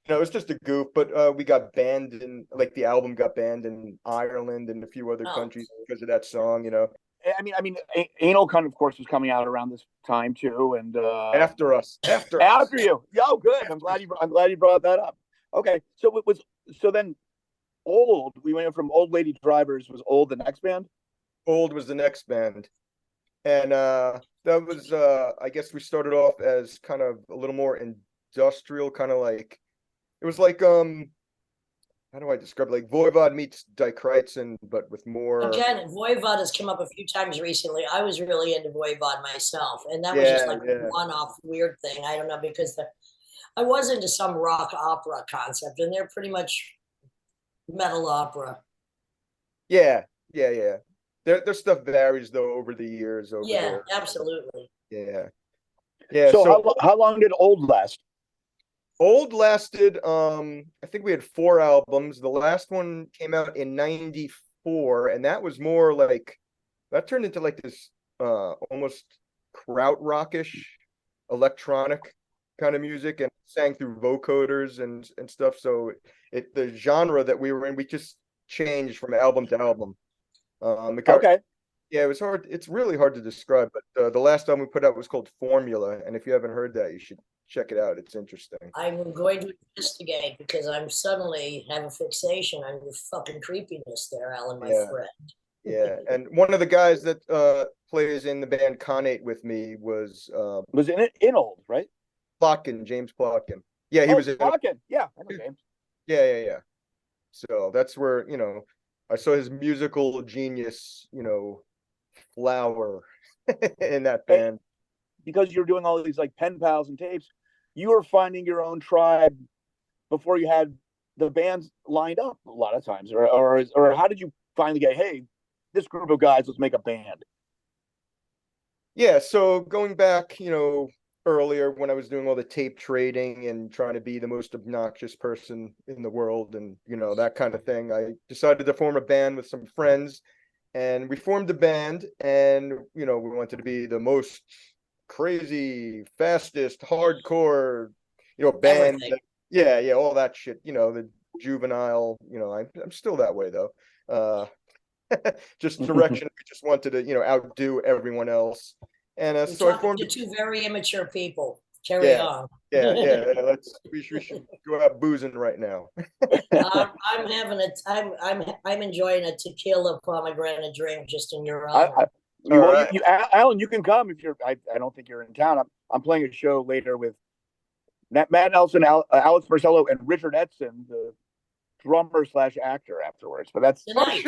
C: it was just a goof, but we got banned the album got banned in Ireland and a few other countries because of that song.
D: I mean, Anal Cunt, of course, was coming out around this time too, and
C: after
D: you. Oh, good. I'm glad you brought that up. Okay, so then Old. We went from Old Lady Drivers. Was Old the next band?
C: Old was the next band, and that was I guess we started off as kind of a little more industrial, kind of like it was like how do I describe it? Like Voivod meets Die Kreutzen, but with more.
A: Again, Voivod has come up a few times recently. I was really into Voivod myself, and that was just
C: Yeah,
A: like
C: yeah.
A: a one-off weird thing. I don't know, because I was into some rock opera concept, and they're pretty much metal opera.
C: Yeah, yeah. Their stuff varies though over the years over
A: Yeah,
C: there.
A: absolutely.
C: Yeah. Yeah.
D: So
C: So
D: how long did Old last?
C: Old lasted, I think we had 4 albums. The last one came out in 94, and that was more like, that turned into like this almost krautrockish electronic kind of music, and sang through vocoders and stuff. So the genre that we were in, we just changed from album to album. It got,
D: Okay.
C: yeah, it was hard. It's really hard to describe, but the last album we put out was called Formula, and if you haven't heard that, you should check it out. It's interesting.
A: I'm going to investigate, because I'm suddenly have a fixation on your fucking creepiness there, Alan, my
C: Yeah.
A: friend.
C: Yeah, and one of the guys that plays in the band Khanate with me was
D: in Old, right?
C: Plotkin, James Plotkin. Yeah, he was in.
D: Plotkin. Yeah, I know James.
C: Yeah. So that's where, I saw his musical genius, flower in that band.
D: Because you're doing all these like pen pals and tapes, you were finding your own tribe before you had the bands lined up a lot of times, or how did you finally get, hey, this group of guys, let's make a band?
C: Yeah, so going back, earlier when I was doing all the tape trading and trying to be the most obnoxious person in the world and, that kind of thing, I decided to form a band with some friends, and we formed a band, and, we wanted to be the most crazy, fastest, hardcore, band.
A: Everything.
C: Yeah, all that shit, the juvenile, I'm still that way though. Just direction. We just wanted to, outdo everyone else. And
A: You're
C: so I
A: talking
C: formed.
A: to two very immature people. Carry on.
C: Yeah. We should go out boozing right now.
A: I'm having I'm enjoying a tequila pomegranate drink just in your honor.
D: Alan, you can come if you're. I don't think you're in town. I'm playing a show later with Matt Nelson, Alex Marcello, and Richard Edson, the drummer / actor afterwards. But that's
A: Tonight.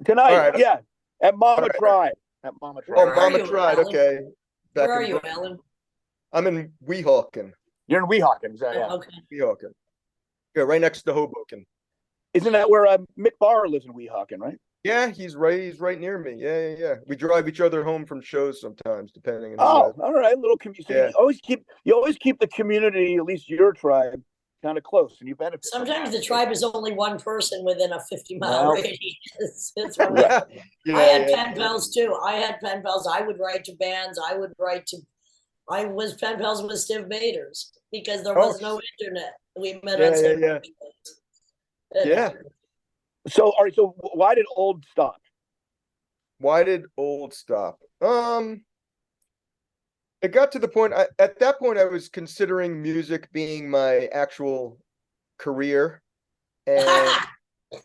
D: tonight.
C: All right.
D: Yeah, at Mama Tribe. At Mama Tribe.
C: Oh, Mama Tribe. Okay.
A: Where are you, Alan?
C: I'm in Weehawken.
D: You're in Weehawken. Yeah.
A: Okay.
C: Weehawken. Yeah, right next to Hoboken.
D: Isn't that where Mick Barr lives in Weehawken, right?
C: Yeah, he's right near me. Yeah. We drive each other home from shows sometimes, depending on.
D: Oh, all right. Little community.
C: Yeah.
D: You always keep the community, at least your tribe, kind of close, and you benefit.
A: Sometimes the tribe is only one person within a 50-mile radius.
C: Yeah.
A: I had pen pals too. I had pen pals. I would write to bands. I was pen pals with Steve Baders because there was no internet. We met on some.
C: Yeah.
D: So, all right. So, why did Old stop?
C: Why did Old stop? It got to the point. At that point, I was considering music being my actual career, and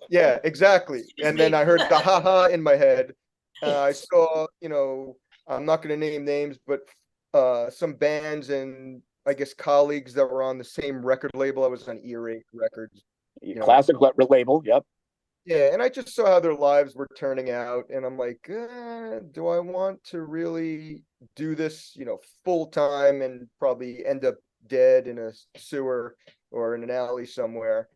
C: yeah, exactly. And then I heard the haha in my head. I saw, I'm not going to name names, but some bands and I guess colleagues that were on the same record label. I was on Earache Records.
D: Classic label. Yep.
C: Yeah, and I just saw how their lives were turning out, and I'm like, do I want to really do this, full time and probably end up dead in a sewer or in an alley somewhere?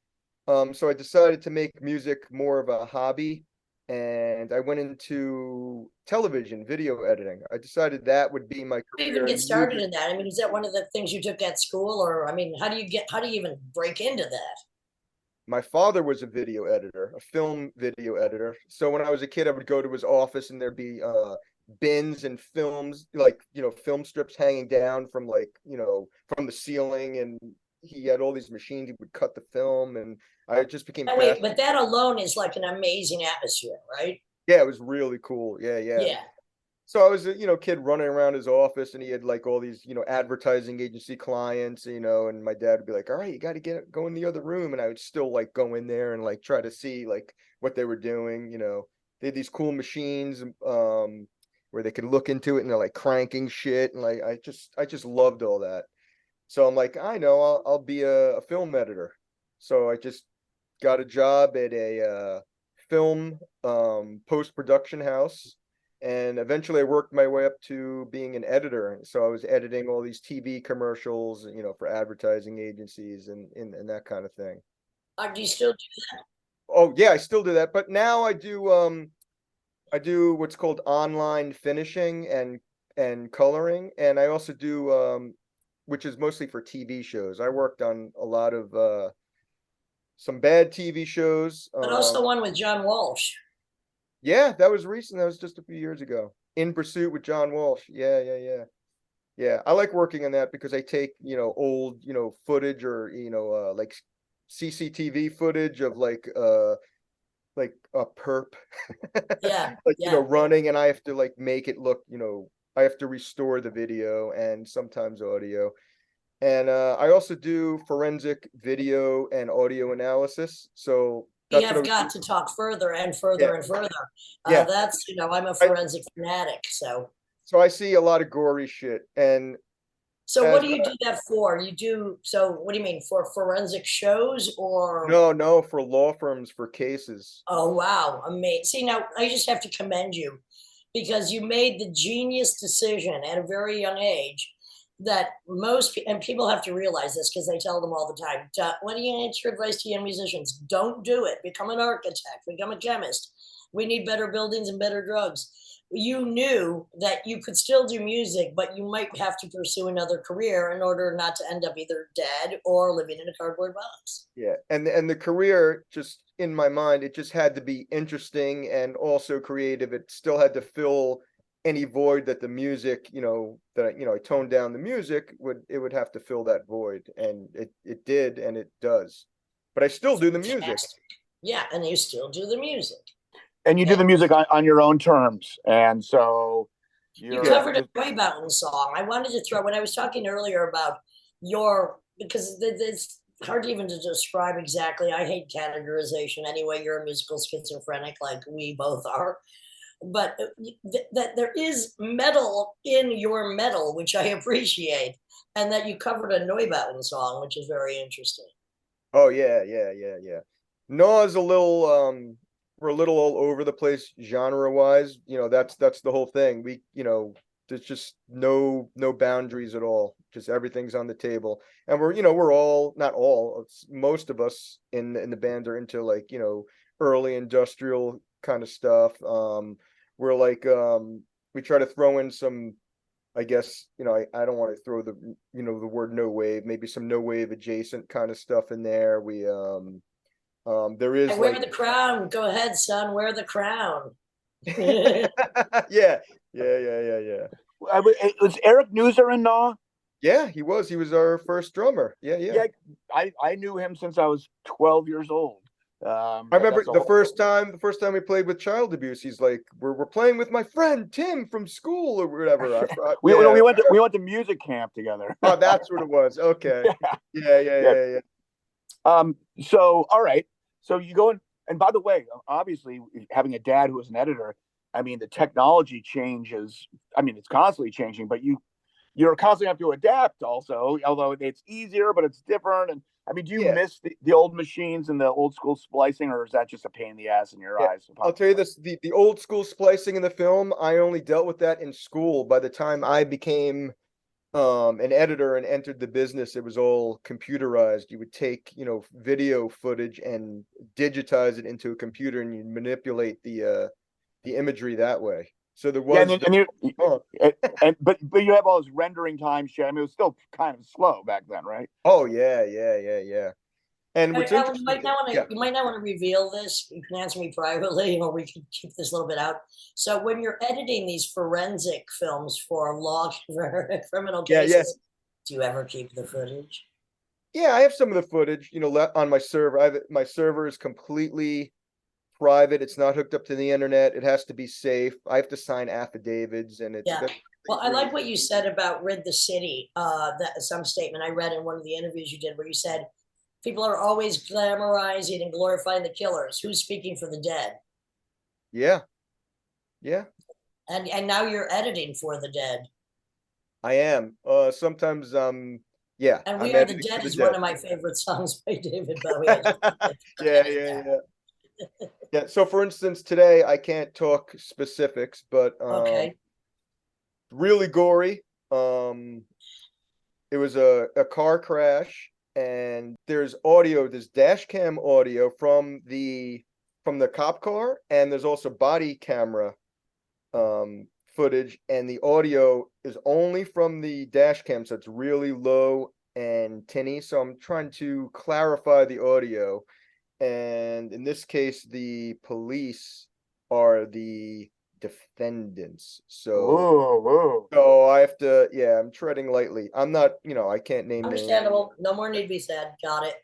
C: So I decided to make music more of a hobby, and I went into television, video editing. I decided that would be my career.
A: How do you even get started in that? I mean, is that one of the things you took at school, or how do you even break into that?
C: My father was a video editor, a film video editor. So when I was a kid, I would go to his office and there'd be bins and films, like, film strips hanging down from from the ceiling. And he had all these machines. He would cut the film, and I just became.
A: Wait, but that alone is like an amazing atmosphere, right?
C: Yeah, it was really cool. Yeah. So I was a kid running around his office, and he had like all these advertising agency clients, and my dad would be like, all right, you got to go in the other room, and I would still like go in there and like try to see like what they were doing. They had these cool machines where they could look into it, and they're like cranking shit, and like I just loved all that. So I'm like, I know, I'll be a film editor. So I just got a job at a film post-production house, and eventually I worked my way up to being an editor. So I was editing all these TV commercials, for advertising agencies and that kind of thing.
A: Do you still do
C: Oh yeah, I still do that, but now I do what's called online finishing and coloring, and I also do which is mostly for TV shows. I worked on a lot of some bad TV shows.
A: but also one with John Walsh?
C: Yeah, that was recent. That was just a few years ago. In Pursuit with John Walsh. Yeah, yeah, yeah. Yeah, I like working on that because I take, old, footage or, like CCTV footage of like a perp
A: Yeah,
C: like
A: yeah.
C: running, and I have to like make it look, I have to restore the video and sometimes audio. And I also do forensic video and audio analysis. So
A: We
C: that's what I
A: have
C: was
A: got to talk further and further
C: Yeah.
A: and further.
C: Yeah.
A: That's, I'm a
C: I-
A: forensic fanatic.
C: So I see a lot of gory shit. And
A: So what
C: as
A: do you do that for? So what do you mean, for forensic shows or?
C: no, for law firms, for cases.
A: Oh, wow. Amazing. See, now I just have to commend you because you made the genius decision at a very young age that and people have to realize this because they tell them all the time, what do you need your advice to young musicians? Don't do it. Become an architect, become a chemist. We need better buildings and better drugs. You knew that you could still do music, but you might have to pursue another career in order not to end up either dead or living in a cardboard box.
C: Yeah, and the career, just in my mind, it just had to be interesting and also creative. It still had to fill any void that the music, that I toned down the music would have to fill that void, and it did, and it does. But I still do the music.
A: Fantastic. Yeah, and you still do the music.
D: And you do the music on your own terms. And so
A: you covered a Joy Mountain song. I wanted to throw, when I was talking earlier about because it's hard even to describe exactly. I hate categorization anyway. You're a musical schizophrenic like we both are. But that there is metal in your metal, which I appreciate, and that you covered a Neubauten song, which is very interesting.
C: Oh yeah, yeah, yeah, yeah. Gnaw is a little we're a little all over the place genre wise. That's the whole thing. There's just no boundaries at all. Just everything's on the table. And we're all, not all, most of us in the band are into like, early industrial kind of stuff. We're like we try to throw in some, I guess, I don't want to throw the the word no wave, maybe some no wave adjacent kind of stuff in there. We there is
A: I wear the crown. Go ahead, son, wear the crown.
C: yeah, yeah, yeah, yeah, yeah.
D: Was Eric Newser in Gnaw?
C: Yeah, he was our first drummer. Yeah.
D: I knew him since I was 12 years old.
C: I remember the first time we played with Child Abuse, he's like, we're playing with my friend Tim from school or whatever.
D: we went to music camp together.
C: Oh, that's what it was. Okay. Yeah.
D: So all right. So you go in, and by the way, obviously having a dad who was an editor, I mean, the technology changes. I mean, it's constantly changing, but you're constantly have to adapt also, although it's easier, but it's different. And I mean, do you miss the old machines and the old school splicing, or is that just a pain in the ass in your eyes?
C: I'll tell you this, the old school splicing in the film, I only dealt with that in school. By the time I became an editor and entered the business, it was all computerized. You would take, video footage and digitize it into a computer, and you manipulate the imagery that way. So there was,
D: but you have all this rendering time shit. I mean, it was still kind of slow back then, right?
C: Oh yeah. And what's
A: Alan, you
C: interesting,
A: might not want to reveal this. You can answer me privately, or we can keep this a little bit out. So when you're editing these forensic films for law criminal cases, do you ever keep the footage?
C: Yeah, I have some of the footage, on my server. My server is completely private. It's not hooked up to the internet. It has to be safe. I have to sign affidavits, and it's
A: Well, I like what you said about Rid the City. Some statement I read in one of the interviews you did where you said people are always glamorizing and glorifying the killers. Who's speaking for the dead?
C: Yeah.
A: And now you're editing for the dead.
C: I am. Sometimes Yeah,
A: And
C: I'm
A: We Are the
C: editing
A: Dead
C: for
A: is
C: the
A: one
C: dead.
A: of my favorite songs by David Bowie. I just wanted to put
C: Yeah,
A: that in
C: yeah,
A: there.
C: yeah. Yeah. So for instance, today I can't talk specifics, but
A: Okay.
C: really gory. It was a car crash, and there's dash cam audio from the cop car, and there's also body camera footage, and the audio is only from the dash cam, so it's really low and tinny. So I'm trying to clarify the audio, and in this case, the police are the defendants.
D: Whoa, whoa.
C: So I have to, yeah, I'm treading lightly. I'm not, I can't name names.
A: Understandable. No more need be said. Got it.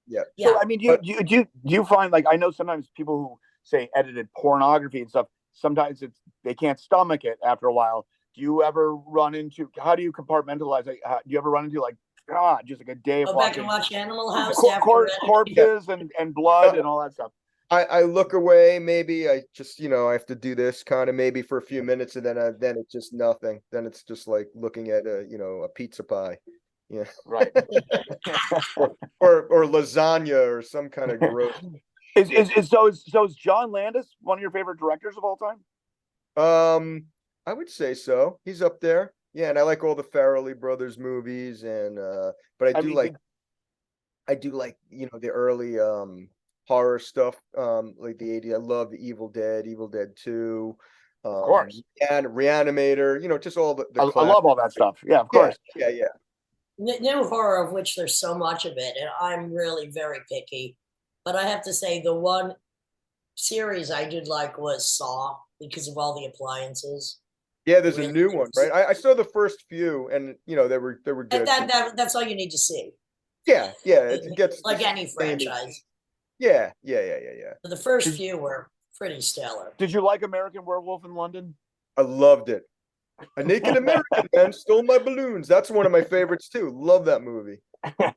C: Yeah.
A: Yeah.
D: So I mean,
C: But-
D: do you find, like, I know sometimes people who say edited pornography and stuff, sometimes they can't stomach it after a while. Do you ever run into, how do you compartmentalize it? Do you ever run into, like, God, just like a day of
A: Go back
D: watching
A: and watch Animal House after
D: corpses and blood and all that stuff?
C: I look away, maybe I just, I have to do this kind of maybe for a few minutes, and then it's just nothing. Then it's just like looking at a pizza pie. Yeah.
D: Right.
C: or lasagna or some kind of gross.
D: Is John Landis one of your favorite directors of all time?
C: I would say so. He's up there. Yeah, and I like all the Farrelly Brothers movies, and but I do like the early horror stuff, like the 80s. I love the Evil Dead 2,
D: Of course.
C: and Reanimator, just all the
D: I love all that stuff. Yeah, of course.
C: Yeah.
A: New horror, of which there's so much of it, and I'm really very picky. But I have to say, the one series I did like was Saw, because of all the appliances.
C: Yeah, there's a
A: Really
C: new one, right? I saw the first few, and they were good.
A: That's all you need to see.
C: Yeah, it gets
A: Like
C: the
A: any
C: same-
A: franchise.
C: Yeah.
A: But the first few were pretty stellar.
D: Did you like American Werewolf in London?
C: I loved it. A naked American man stole my balloons. That's one of my favorites too. Love that movie. Yeah,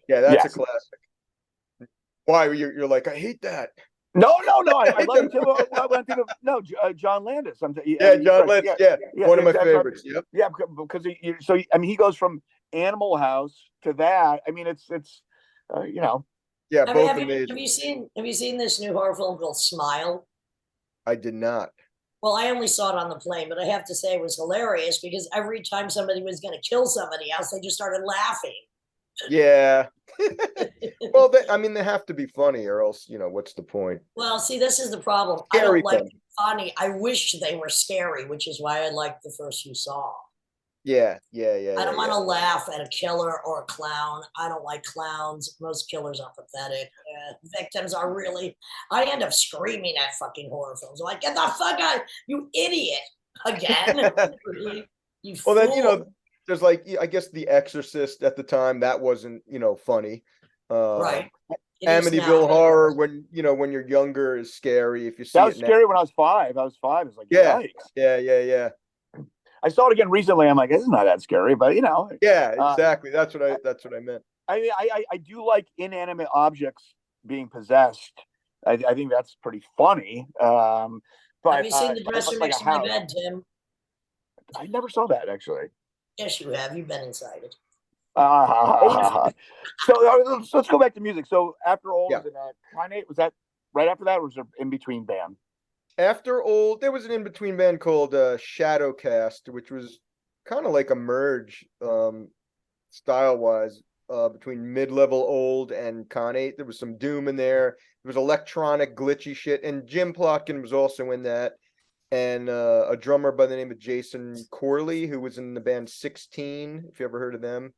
C: that's a
D: Yes.
C: classic. Why you're like, I hate that.
D: No. I love it too. I went to John Landis.
C: Yeah, John Lynch. Yeah, one of my
D: that's
C: favorites. Yep.
D: Yeah, because he goes from Animal House to that. I mean, it's
C: Yeah, both
A: Have
C: amazing.
A: you seen this new horror film called Smile?
C: I did not.
A: Well, I only saw it on the plane, but I have to say it was hilarious because every time somebody was going to kill somebody else, they just started laughing.
C: Yeah. Well, they have to be funny, or else, what's the point?
A: Well, see, this is the problem.
C: Scary
A: I don't like
C: thing.
A: funny. I wish they were scary, which is why I liked the first you saw.
C: Yeah.
A: I don't want to laugh at a killer or a clown. I don't like clowns. Most killers are pathetic. Victims are really. I end up screaming at fucking horror films. I'm like, get the fuck out, you idiot! Again? Really? You
C: Well, then
A: fool.
C: there's like, I guess The Exorcist at the time, that wasn't funny.
A: Right. It is
C: Amityville
A: now.
C: Horror, when you're younger, is scary. If you see
D: that was
C: it now.
D: scary when I was 5. I was 5. It's like,
C: Yeah.
D: yikes.
C: Yeah.
D: I saw it again recently. I'm like, it's not that scary, but
C: Yeah, exactly. That's what I meant.
D: I mean, I do like inanimate objects being possessed. I think that's pretty funny. But
A: Have you seen The Dresser
D: like
A: Next
D: a
A: to My
D: house.
A: Bed, Tim?
D: I never saw that, actually.
A: Yes, you have. You've been inside it.
D: So let's go back to music. So after all,
C: Yeah.
D: was it Khanate? Was that right after that, or was there in between band?
C: After Old, there was an in-between band called Shadowcast, which was kind of like a merge, style-wise, between mid-level Old and Khanate. There was some doom in there. There was electronic, glitchy shit, and Jim Plotkin was also in that. And a drummer by the name of Jason Corley, who was in the band 16, if you ever heard of them.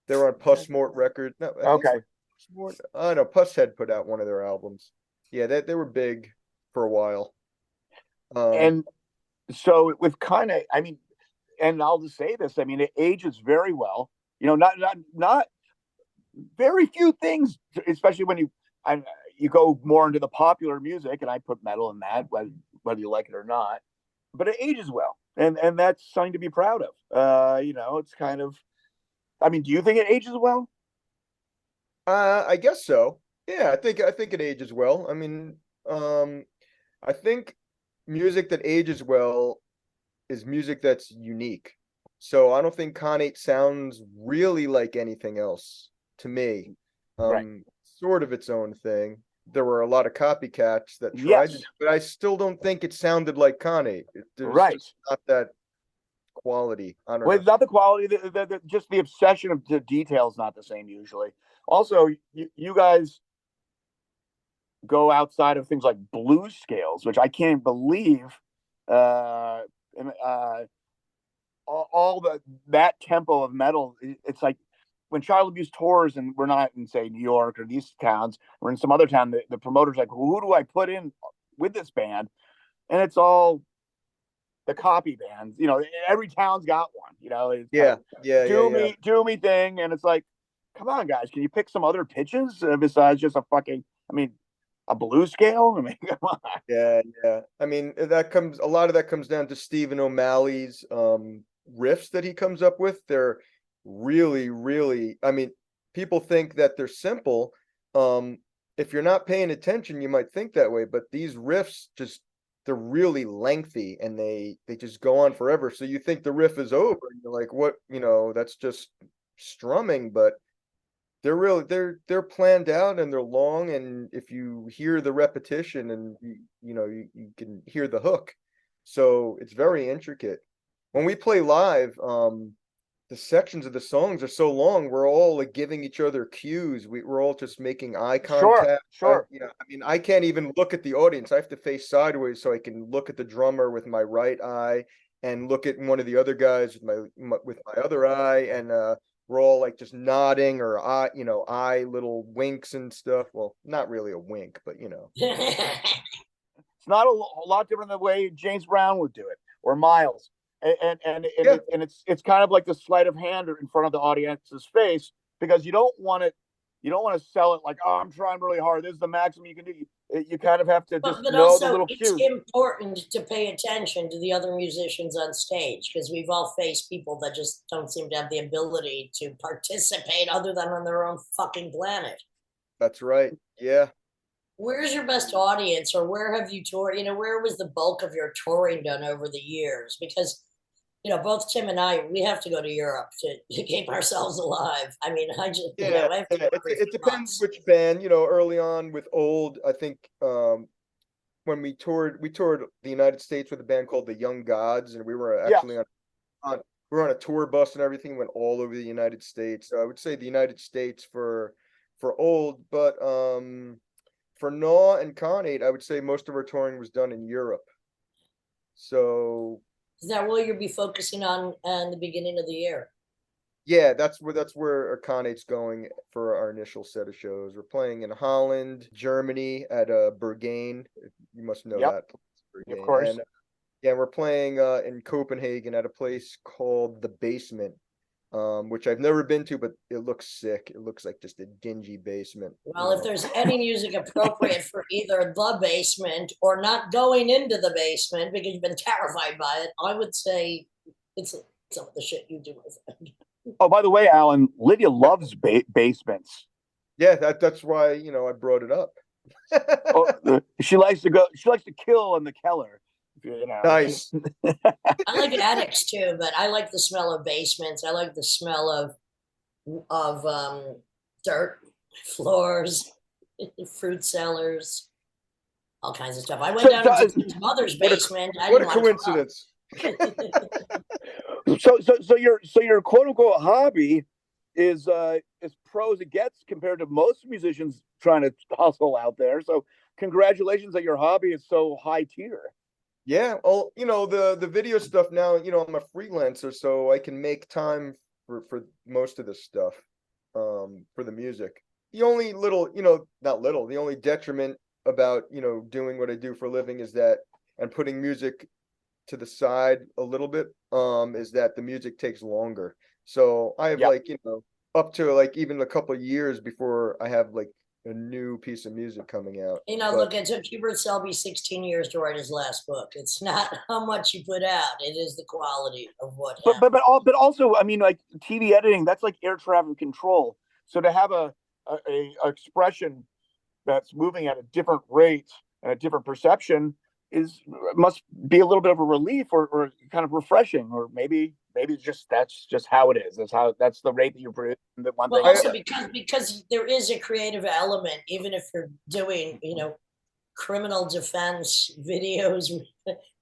C: They were on Puss Mort Records. No,
D: Okay.
C: No, Puss had put out one of their albums. Yeah, they were big for a while.
D: And so with Khanate, I mean, and I'll just say this, I mean, it ages very well. Not very few things, especially when you go more into the popular music, and I put metal in that, whether you like it or not. But it ages well, and that's something to be proud of. It's kind of. I mean, do you think it ages well?
C: I guess so. Yeah, I think it ages well. I mean, I think music that ages well is music that's unique. So I don't think Khanate sounds really like anything else to me.
D: Right.
C: Sort of its own thing. There were a lot of copycats that tried to,
D: Yes.
C: but I still don't think it sounded like Khanate. There's
D: Right.
C: just not that quality. I don't
D: Well,
C: know.
D: it's not the quality, just the obsession of the details not the same usually. Also, you guys go outside of things like blues scales, which I can't believe. Uh, all that tempo of metal. It's like when Child Abuse tours, and we're not in, say, New York or these towns, we're in some other town. The promoter's like, who do I put in with this band? And it's all the copy bands. You know, every town's got one. You know, it's
C: Yeah, yeah,
D: do me thing, and it's like, come on, guys, can you pick some other pitches besides just a fucking? I mean, a blues scale. I mean, come on.
C: yeah. I mean, a lot of that comes down to Stephen O'Malley's riffs that he comes up with. They're really, really. I mean, people think that they're simple. If you're not paying attention, you might think that way, but these riffs just they're really lengthy and they just go on forever. So you think the riff is over, and you're like, what? You know, that's just strumming, but they're really they're planned out and they're long, and if you hear the repetition and you can hear the hook, so it's very intricate. When we play live, the sections of the songs are so long, we're all like giving each other cues. We're all just making eye contact.
D: Sure.
C: I mean, I can't even look at the audience. I have to face sideways so I can look at the drummer with my right eye and look at one of the other guys with my other eye, and we're all like just nodding or eye little winks and stuff. Well, not really a wink, but
D: It's not a lot different than the way James Brown would do it or Miles. And
C: Yeah.
D: it's kind of like the sleight of hand in front of the audience's face, because you don't want to sell it like, oh, I'm trying really hard, this is the maximum you can do. You kind of have to just
A: But
D: know
A: also,
D: the little
A: it's
D: cues.
A: important to pay attention to the other musicians on stage, because we've all faced people that just don't seem to have the ability to participate other than on their own fucking planet.
C: That's right. Yeah.
A: Where's your best audience, or where have you toured? Where was the bulk of your touring done over the years? Because both Tim and I, we have to go to Europe to keep ourselves alive. I mean, I just,
C: Yeah,
A: I have to go every
C: it
A: few
C: depends
A: months.
C: which band. Early on with Old, I think when we toured the United States with a band called the Young Gods, and we were
D: Yeah.
C: actually we were on a tour bus and everything, went all over the United States. So I would say the United States for Old, but for Gnaw and Khanate, I would say most of our touring was done in Europe. So
A: Is that what you'll be focusing on in the beginning of the year?
C: yeah, that's where Khanete's going for our initial set of shows. We're playing in Holland, Germany at Berghain. You must know
D: Yep.
C: that place,
D: Of
C: Berghain.
D: course.
C: And yeah, we're playing in Copenhagen at a place called The Basement, which I've never been to, but it looks sick. It looks like just a dingy basement.
A: Well, if there's any music appropriate for either the basement or not going into the basement because you've been terrified by it, I would say it's some of the shit you do with it.
D: Oh, by the way, Alan, Lydia loves basements.
C: Yeah, that's why I brought it up.
D: She likes to kill in the Keller.
C: Nice.
A: I like attics too, but I like the smell of basements. I like the smell of dirt floors, fruit cellars, all kinds of stuff. I went down to his mother's basement.
C: What a coincidence.
D: So your quote unquote hobby is as pro as it gets compared to most musicians trying to hustle out there. So congratulations that your hobby is so high tier.
C: Yeah, well, the video stuff now, I'm a freelancer, so I can make time for most of this stuff, for the music. The only little, not little, the only detriment about, doing what I do for a living is that, and putting music to the side a little bit, is that the music takes longer. So I have up to like even a couple of years before I have like a new piece of music coming out.
A: Look, it took Hubert Selby 16 years to write his last book. It's not how much you put out; it is the quality of what.
D: But also, I mean, like TV editing, that's like air traffic control. So to have a expression that's moving at a different rate and a different perception, must be a little bit of a relief or kind of refreshing, or maybe it's just that's just how it is. That's the rate that you produce. The one
A: Well,
D: thing.
A: also because there is a creative element, even if you're doing, criminal defense videos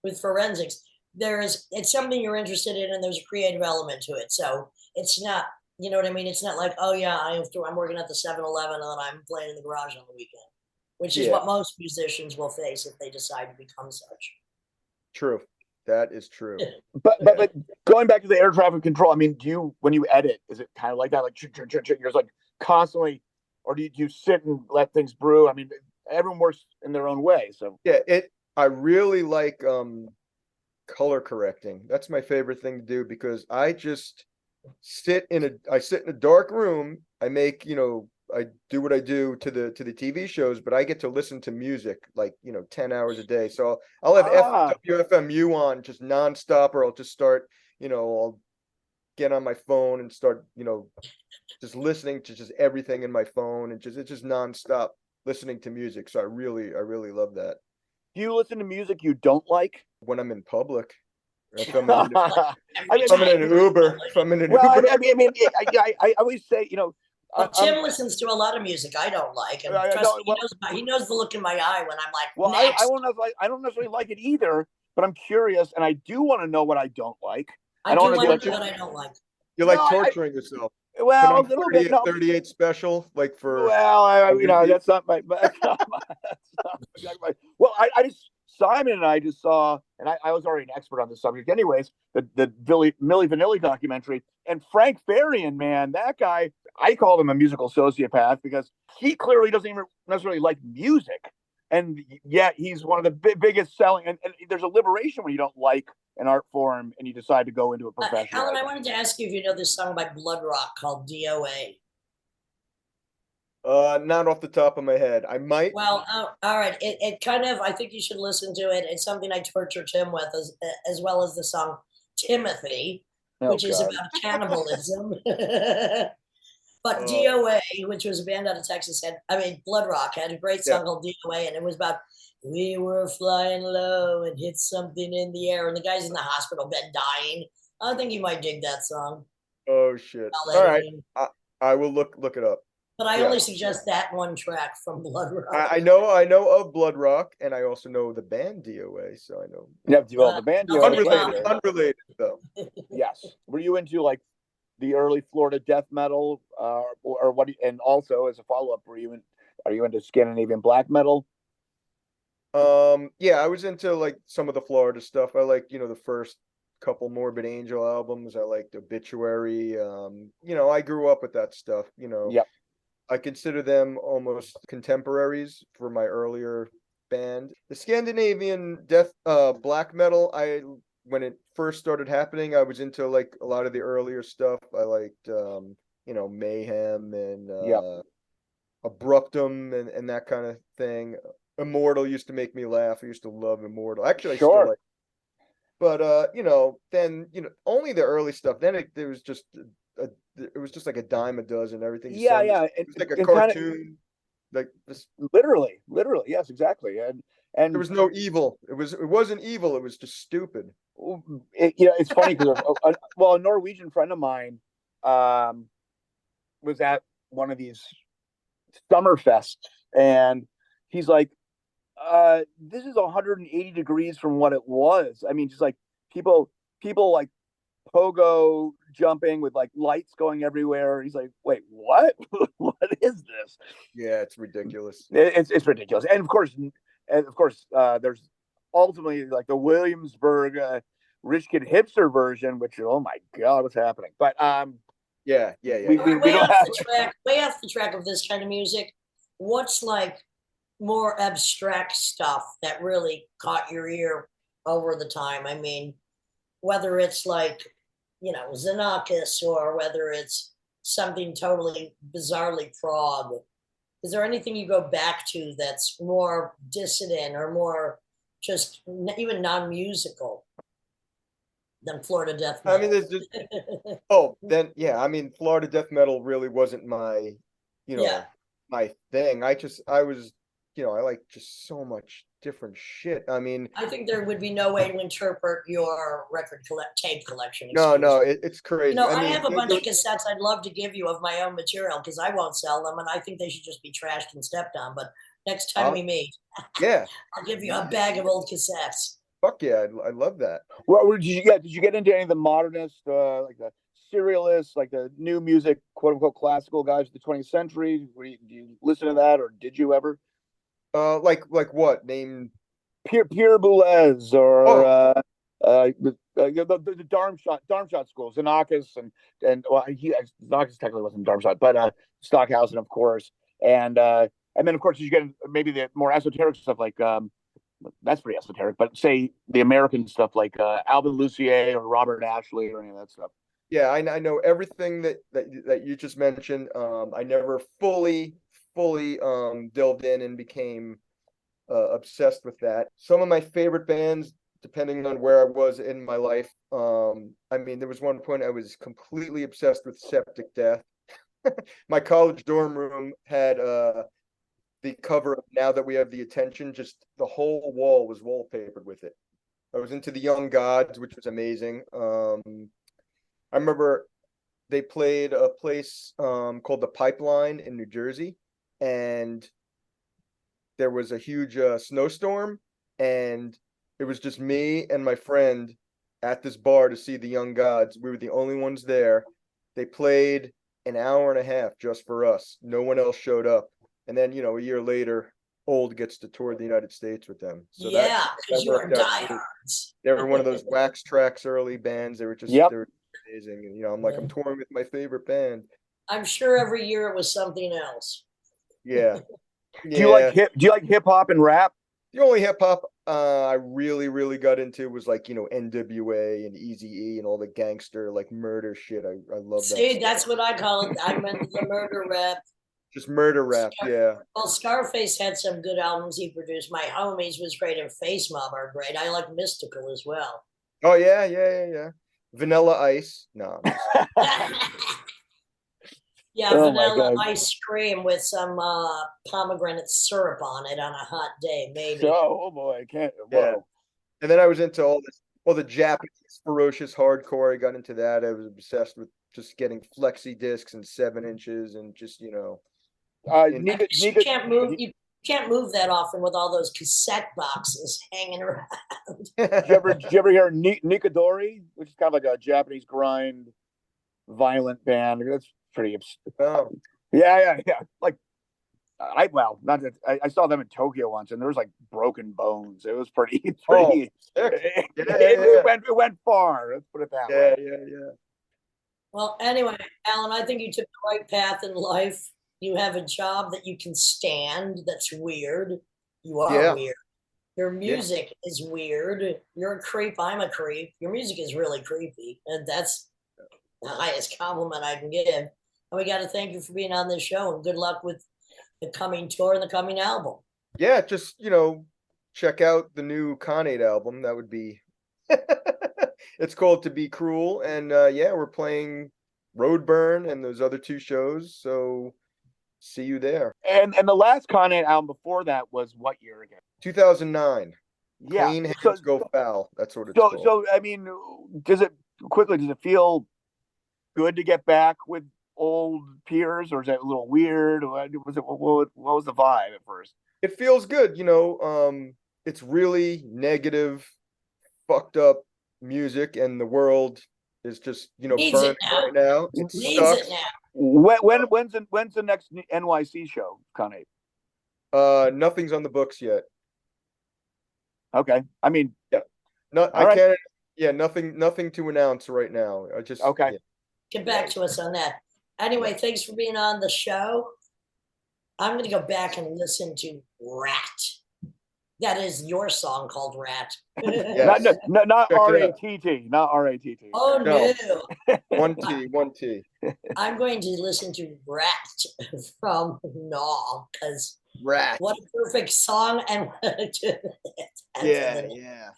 A: with forensics, it's something you're interested in, and there's a creative element to it. So it's not, you know what I mean? It's not like, oh yeah, I'm working at the 7-Eleven and then I'm playing in the garage on the weekend, which is what most musicians will face if they decide to become such.
C: True. That is true.
D: But going back to the air traffic control, I mean, when you edit, is it kind of like that? Like you're just like constantly, or do you sit and let things brew? I mean, everyone works in their own way. So
C: yeah, I really like color correcting. That's my favorite thing to do, because I just sit in a dark room. I make, I do what I do to the TV shows, but I get to listen to music like 10 hours a day. So I'll have WFMU on just nonstop, or I'll just start, I'll get on my phone and start, just listening to just everything in my phone, and it's just nonstop listening to music. So I really love that.
D: Do you listen to music you don't like
C: when I'm in public? If
D: I'm
C: in an Uber.
D: Well, I mean, I always say,
A: Well, Tim listens to a lot of music I don't like, and he knows the look in my eye when I'm like,
D: well,
A: next.
D: I don't necessarily like it either, but I'm curious, and I do want to know what I don't like.
A: I do want to know what I don't like.
C: You like torturing yourself.
D: Well, a little bit.
C: 38 special, like for.
D: Well, that's not my. Well, Simon and I just saw, and I was already an expert on this subject, anyways. The Milli Vanilli documentary, and Frank Farian, man, that guy. I called him a musical sociopath because he clearly doesn't even necessarily like music, and yet he's one of the biggest selling. And there's a liberation when you don't like an art form and you decide to go into a profession.
A: Alan, I wanted to ask you if you know this song by Blood Rock called DOA.
C: Not off the top of my head. I might.
A: Well, all right. It kind of, I think you should listen to it. It's something I torture Tim with, as well as the song Timothy, which is about cannibalism. But DOA, which was a band out of Texas, Blood Rock had a great song called DOA, and it was about, we were flying low and hit something in the air, and the guy's in the hospital bed dying. I think you might dig that song.
C: Oh shit! All right, I will look it up.
A: But I only suggest that one track from Blood Rock.
C: I know of Blood Rock, and I also know the band DOA, so I know.
D: Yeah, the band DOA.
C: Unrelated though.
D: Yes. Were you into like the early Florida death metal, or what? And also, as a follow-up, are you into Scandinavian black metal?
C: Yeah, I was into like some of the Florida stuff. I like, the first couple Morbid Angel albums. I liked Obituary. I grew up with that stuff.
D: Yep.
C: I consider them almost contemporaries for my earlier band. The Scandinavian death black metal, when it first started happening, I was into like a lot of the earlier stuff. I liked Mayhem and Abruptum and that kind of thing. Immortal used to make me laugh. I used to love Immortal. Actually, I still like. But then only the early stuff. Then it was just like a dime a dozen. Everything. It was like a cartoon, like this.
D: Literally, yes, exactly. And
C: there was no evil. It wasn't evil. It was just stupid.
D: It's funny because a Norwegian friend of mine was at one of these summer fests, and he's like, this is 180 degrees from what it was. I mean, just like people like pogo jumping with like lights going everywhere. He's like, wait, what? What is this?
C: Yeah, it's ridiculous.
D: It's ridiculous. And of course, there's ultimately like the Williamsburg rich kid hipster version, which, oh my God, what's happening? But
C: yeah.
A: We don't have way off the track of this kind of music. What's like more abstract stuff that really caught your ear over the time? I mean, whether it's like, Xenakis, or whether it's something totally bizarrely prog. Is there anything you go back to that's more dissident or more just even non-musical than Florida death metal?
C: I mean, there's just Florida death metal really wasn't my my thing. I like just so much different shit. I mean,
A: I think there would be no way to interpret your tape collection.
C: no,
A: Excuse
C: no,
A: me.
C: it's crazy.
A: You know,
C: I
A: I
C: mean,
A: have a bunch of cassettes I'd love to give you of my own material because I won't sell them, and I think they should just be trashed and stepped on. But next time we meet,
C: yeah,
A: I'll give you a bag of old cassettes.
C: fuck yeah, I love that.
D: What did you get? Did you get into any of the modernist, like the serialists, like the new music, quote unquote classical guys of the 20th century? Do you listen to that, or did you ever?
C: Like what? Name
D: Pierre Boulez or
C: Oh.
D: The Darmstadt school, Xenakis and well, Xenakis technically wasn't Darmstadt, but Stockhausen, of course, and then of course you get maybe the more esoteric stuff like that's pretty esoteric, but say the American stuff like Alvin Lucier or Robert Ashley or any of that stuff.
C: Yeah, I know everything that you just mentioned. I never fully delved in and became obsessed with that. Some of my favorite bands, depending on where I was in my life. I mean, there was one point I was completely obsessed with Septic Death. My college dorm room had the cover of Now That We Have the Attention, just the whole wall was wallpapered with it. I was into the Young Gods, which was amazing. I remember they played a place called the Pipeline in New Jersey, and there was a huge snowstorm, and it was just me and my friend at this bar to see the Young Gods. We were the only ones there. They played an hour and a half just for us. No one else showed up. And then, you know, a year later, Old gets to tour the United States with them. So
A: yeah, because you are
C: worked out.
A: diehards.
C: They were one of those Wax Trax early bands. They were just
D: Yep.
C: they were amazing. And, you know, I'm like, I'm touring with my favorite band.
A: I'm sure every year it was something else.
C: Yeah.
D: Do you like hip hop and rap?
C: The only hip hop I really got into was like, you know, NWA and Eazy-E and all the gangster like murder shit. I love that.
A: See, that's what I call it. I meant the murder rap.
C: Just murder rap, yeah.
A: Well, Scarface had some good albums he produced. My Homies was great, and Face Mob are great. I like Mystical as well.
C: Oh yeah. Vanilla Ice. No.
A: Yeah,
D: Oh my
A: Vanilla
D: God.
A: Ice Cream with some pomegranate syrup on it on a hot day, maybe.
D: Oh boy, I can't.
C: Yeah.
D: Whoa.
C: And then I was into all the Japanese ferocious hardcore. I got into that. I was obsessed with just getting flexi discs and 7-inches and just, you know.
A: You can't move that often with all those cassette boxes hanging around.
D: Did you ever hear Nikadori, which is kind of like a Japanese grind, violent band? That's pretty.
C: Oh.
D: Yeah. Like, I saw them in Tokyo once, and there was like Broken Bones. It was pretty. It went far. Let's put it that way.
C: Yeah.
A: Well, anyway, Alan, I think you took the right path in life. You have a job that you can stand. That's weird. You are weird. Your music is weird. You're a creep. I'm a creep. Your music is really creepy, and that's the highest compliment I can give. And we got to thank you for being on this show, and good luck with the coming tour and the coming album.
C: Yeah, just, you know, check out the new Khanate album. That would be it's called To Be Cruel, and yeah, we're playing Roadburn and those other 2 shows, so see you there.
D: And the last Khanate album before that was what year again?
C: 2009.
D: Yeah.
C: Clean Hands Go Foul. That's what it's called.
D: So I mean, does it feel good to get back with old peers, or is it a little weird? What was the vibe at first?
C: It feels good, you know. It's really negative, fucked up music, and the world is just, you know, burning right now. It sucks.
D: When's the next NYC show, Khanate?
C: Nothing's on the books yet.
D: Okay. I mean,
C: can't. Yeah, nothing to announce right now. I just
D: okay.
C: Yeah.
A: Get back to us on that. Anyway, thanks for being on the show. I'm going to go back and listen to Rat. That is your song called Rat.
C: Yes.
D: Not R-A-T-T. Not R-A-T-T.
A: Oh, no.
C: 1 T.
A: I'm going to listen to Rat from Gnaw, because
C: Rat.
A: what a perfect song. And
C: Yeah.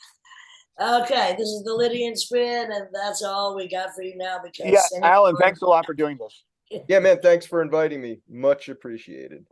A: Okay, this is the Lydian Spin, and that's all we got for you now. Because
D: yeah, Alan, thanks a lot for doing this.
C: Yeah, man, thanks for inviting me. Much appreciated.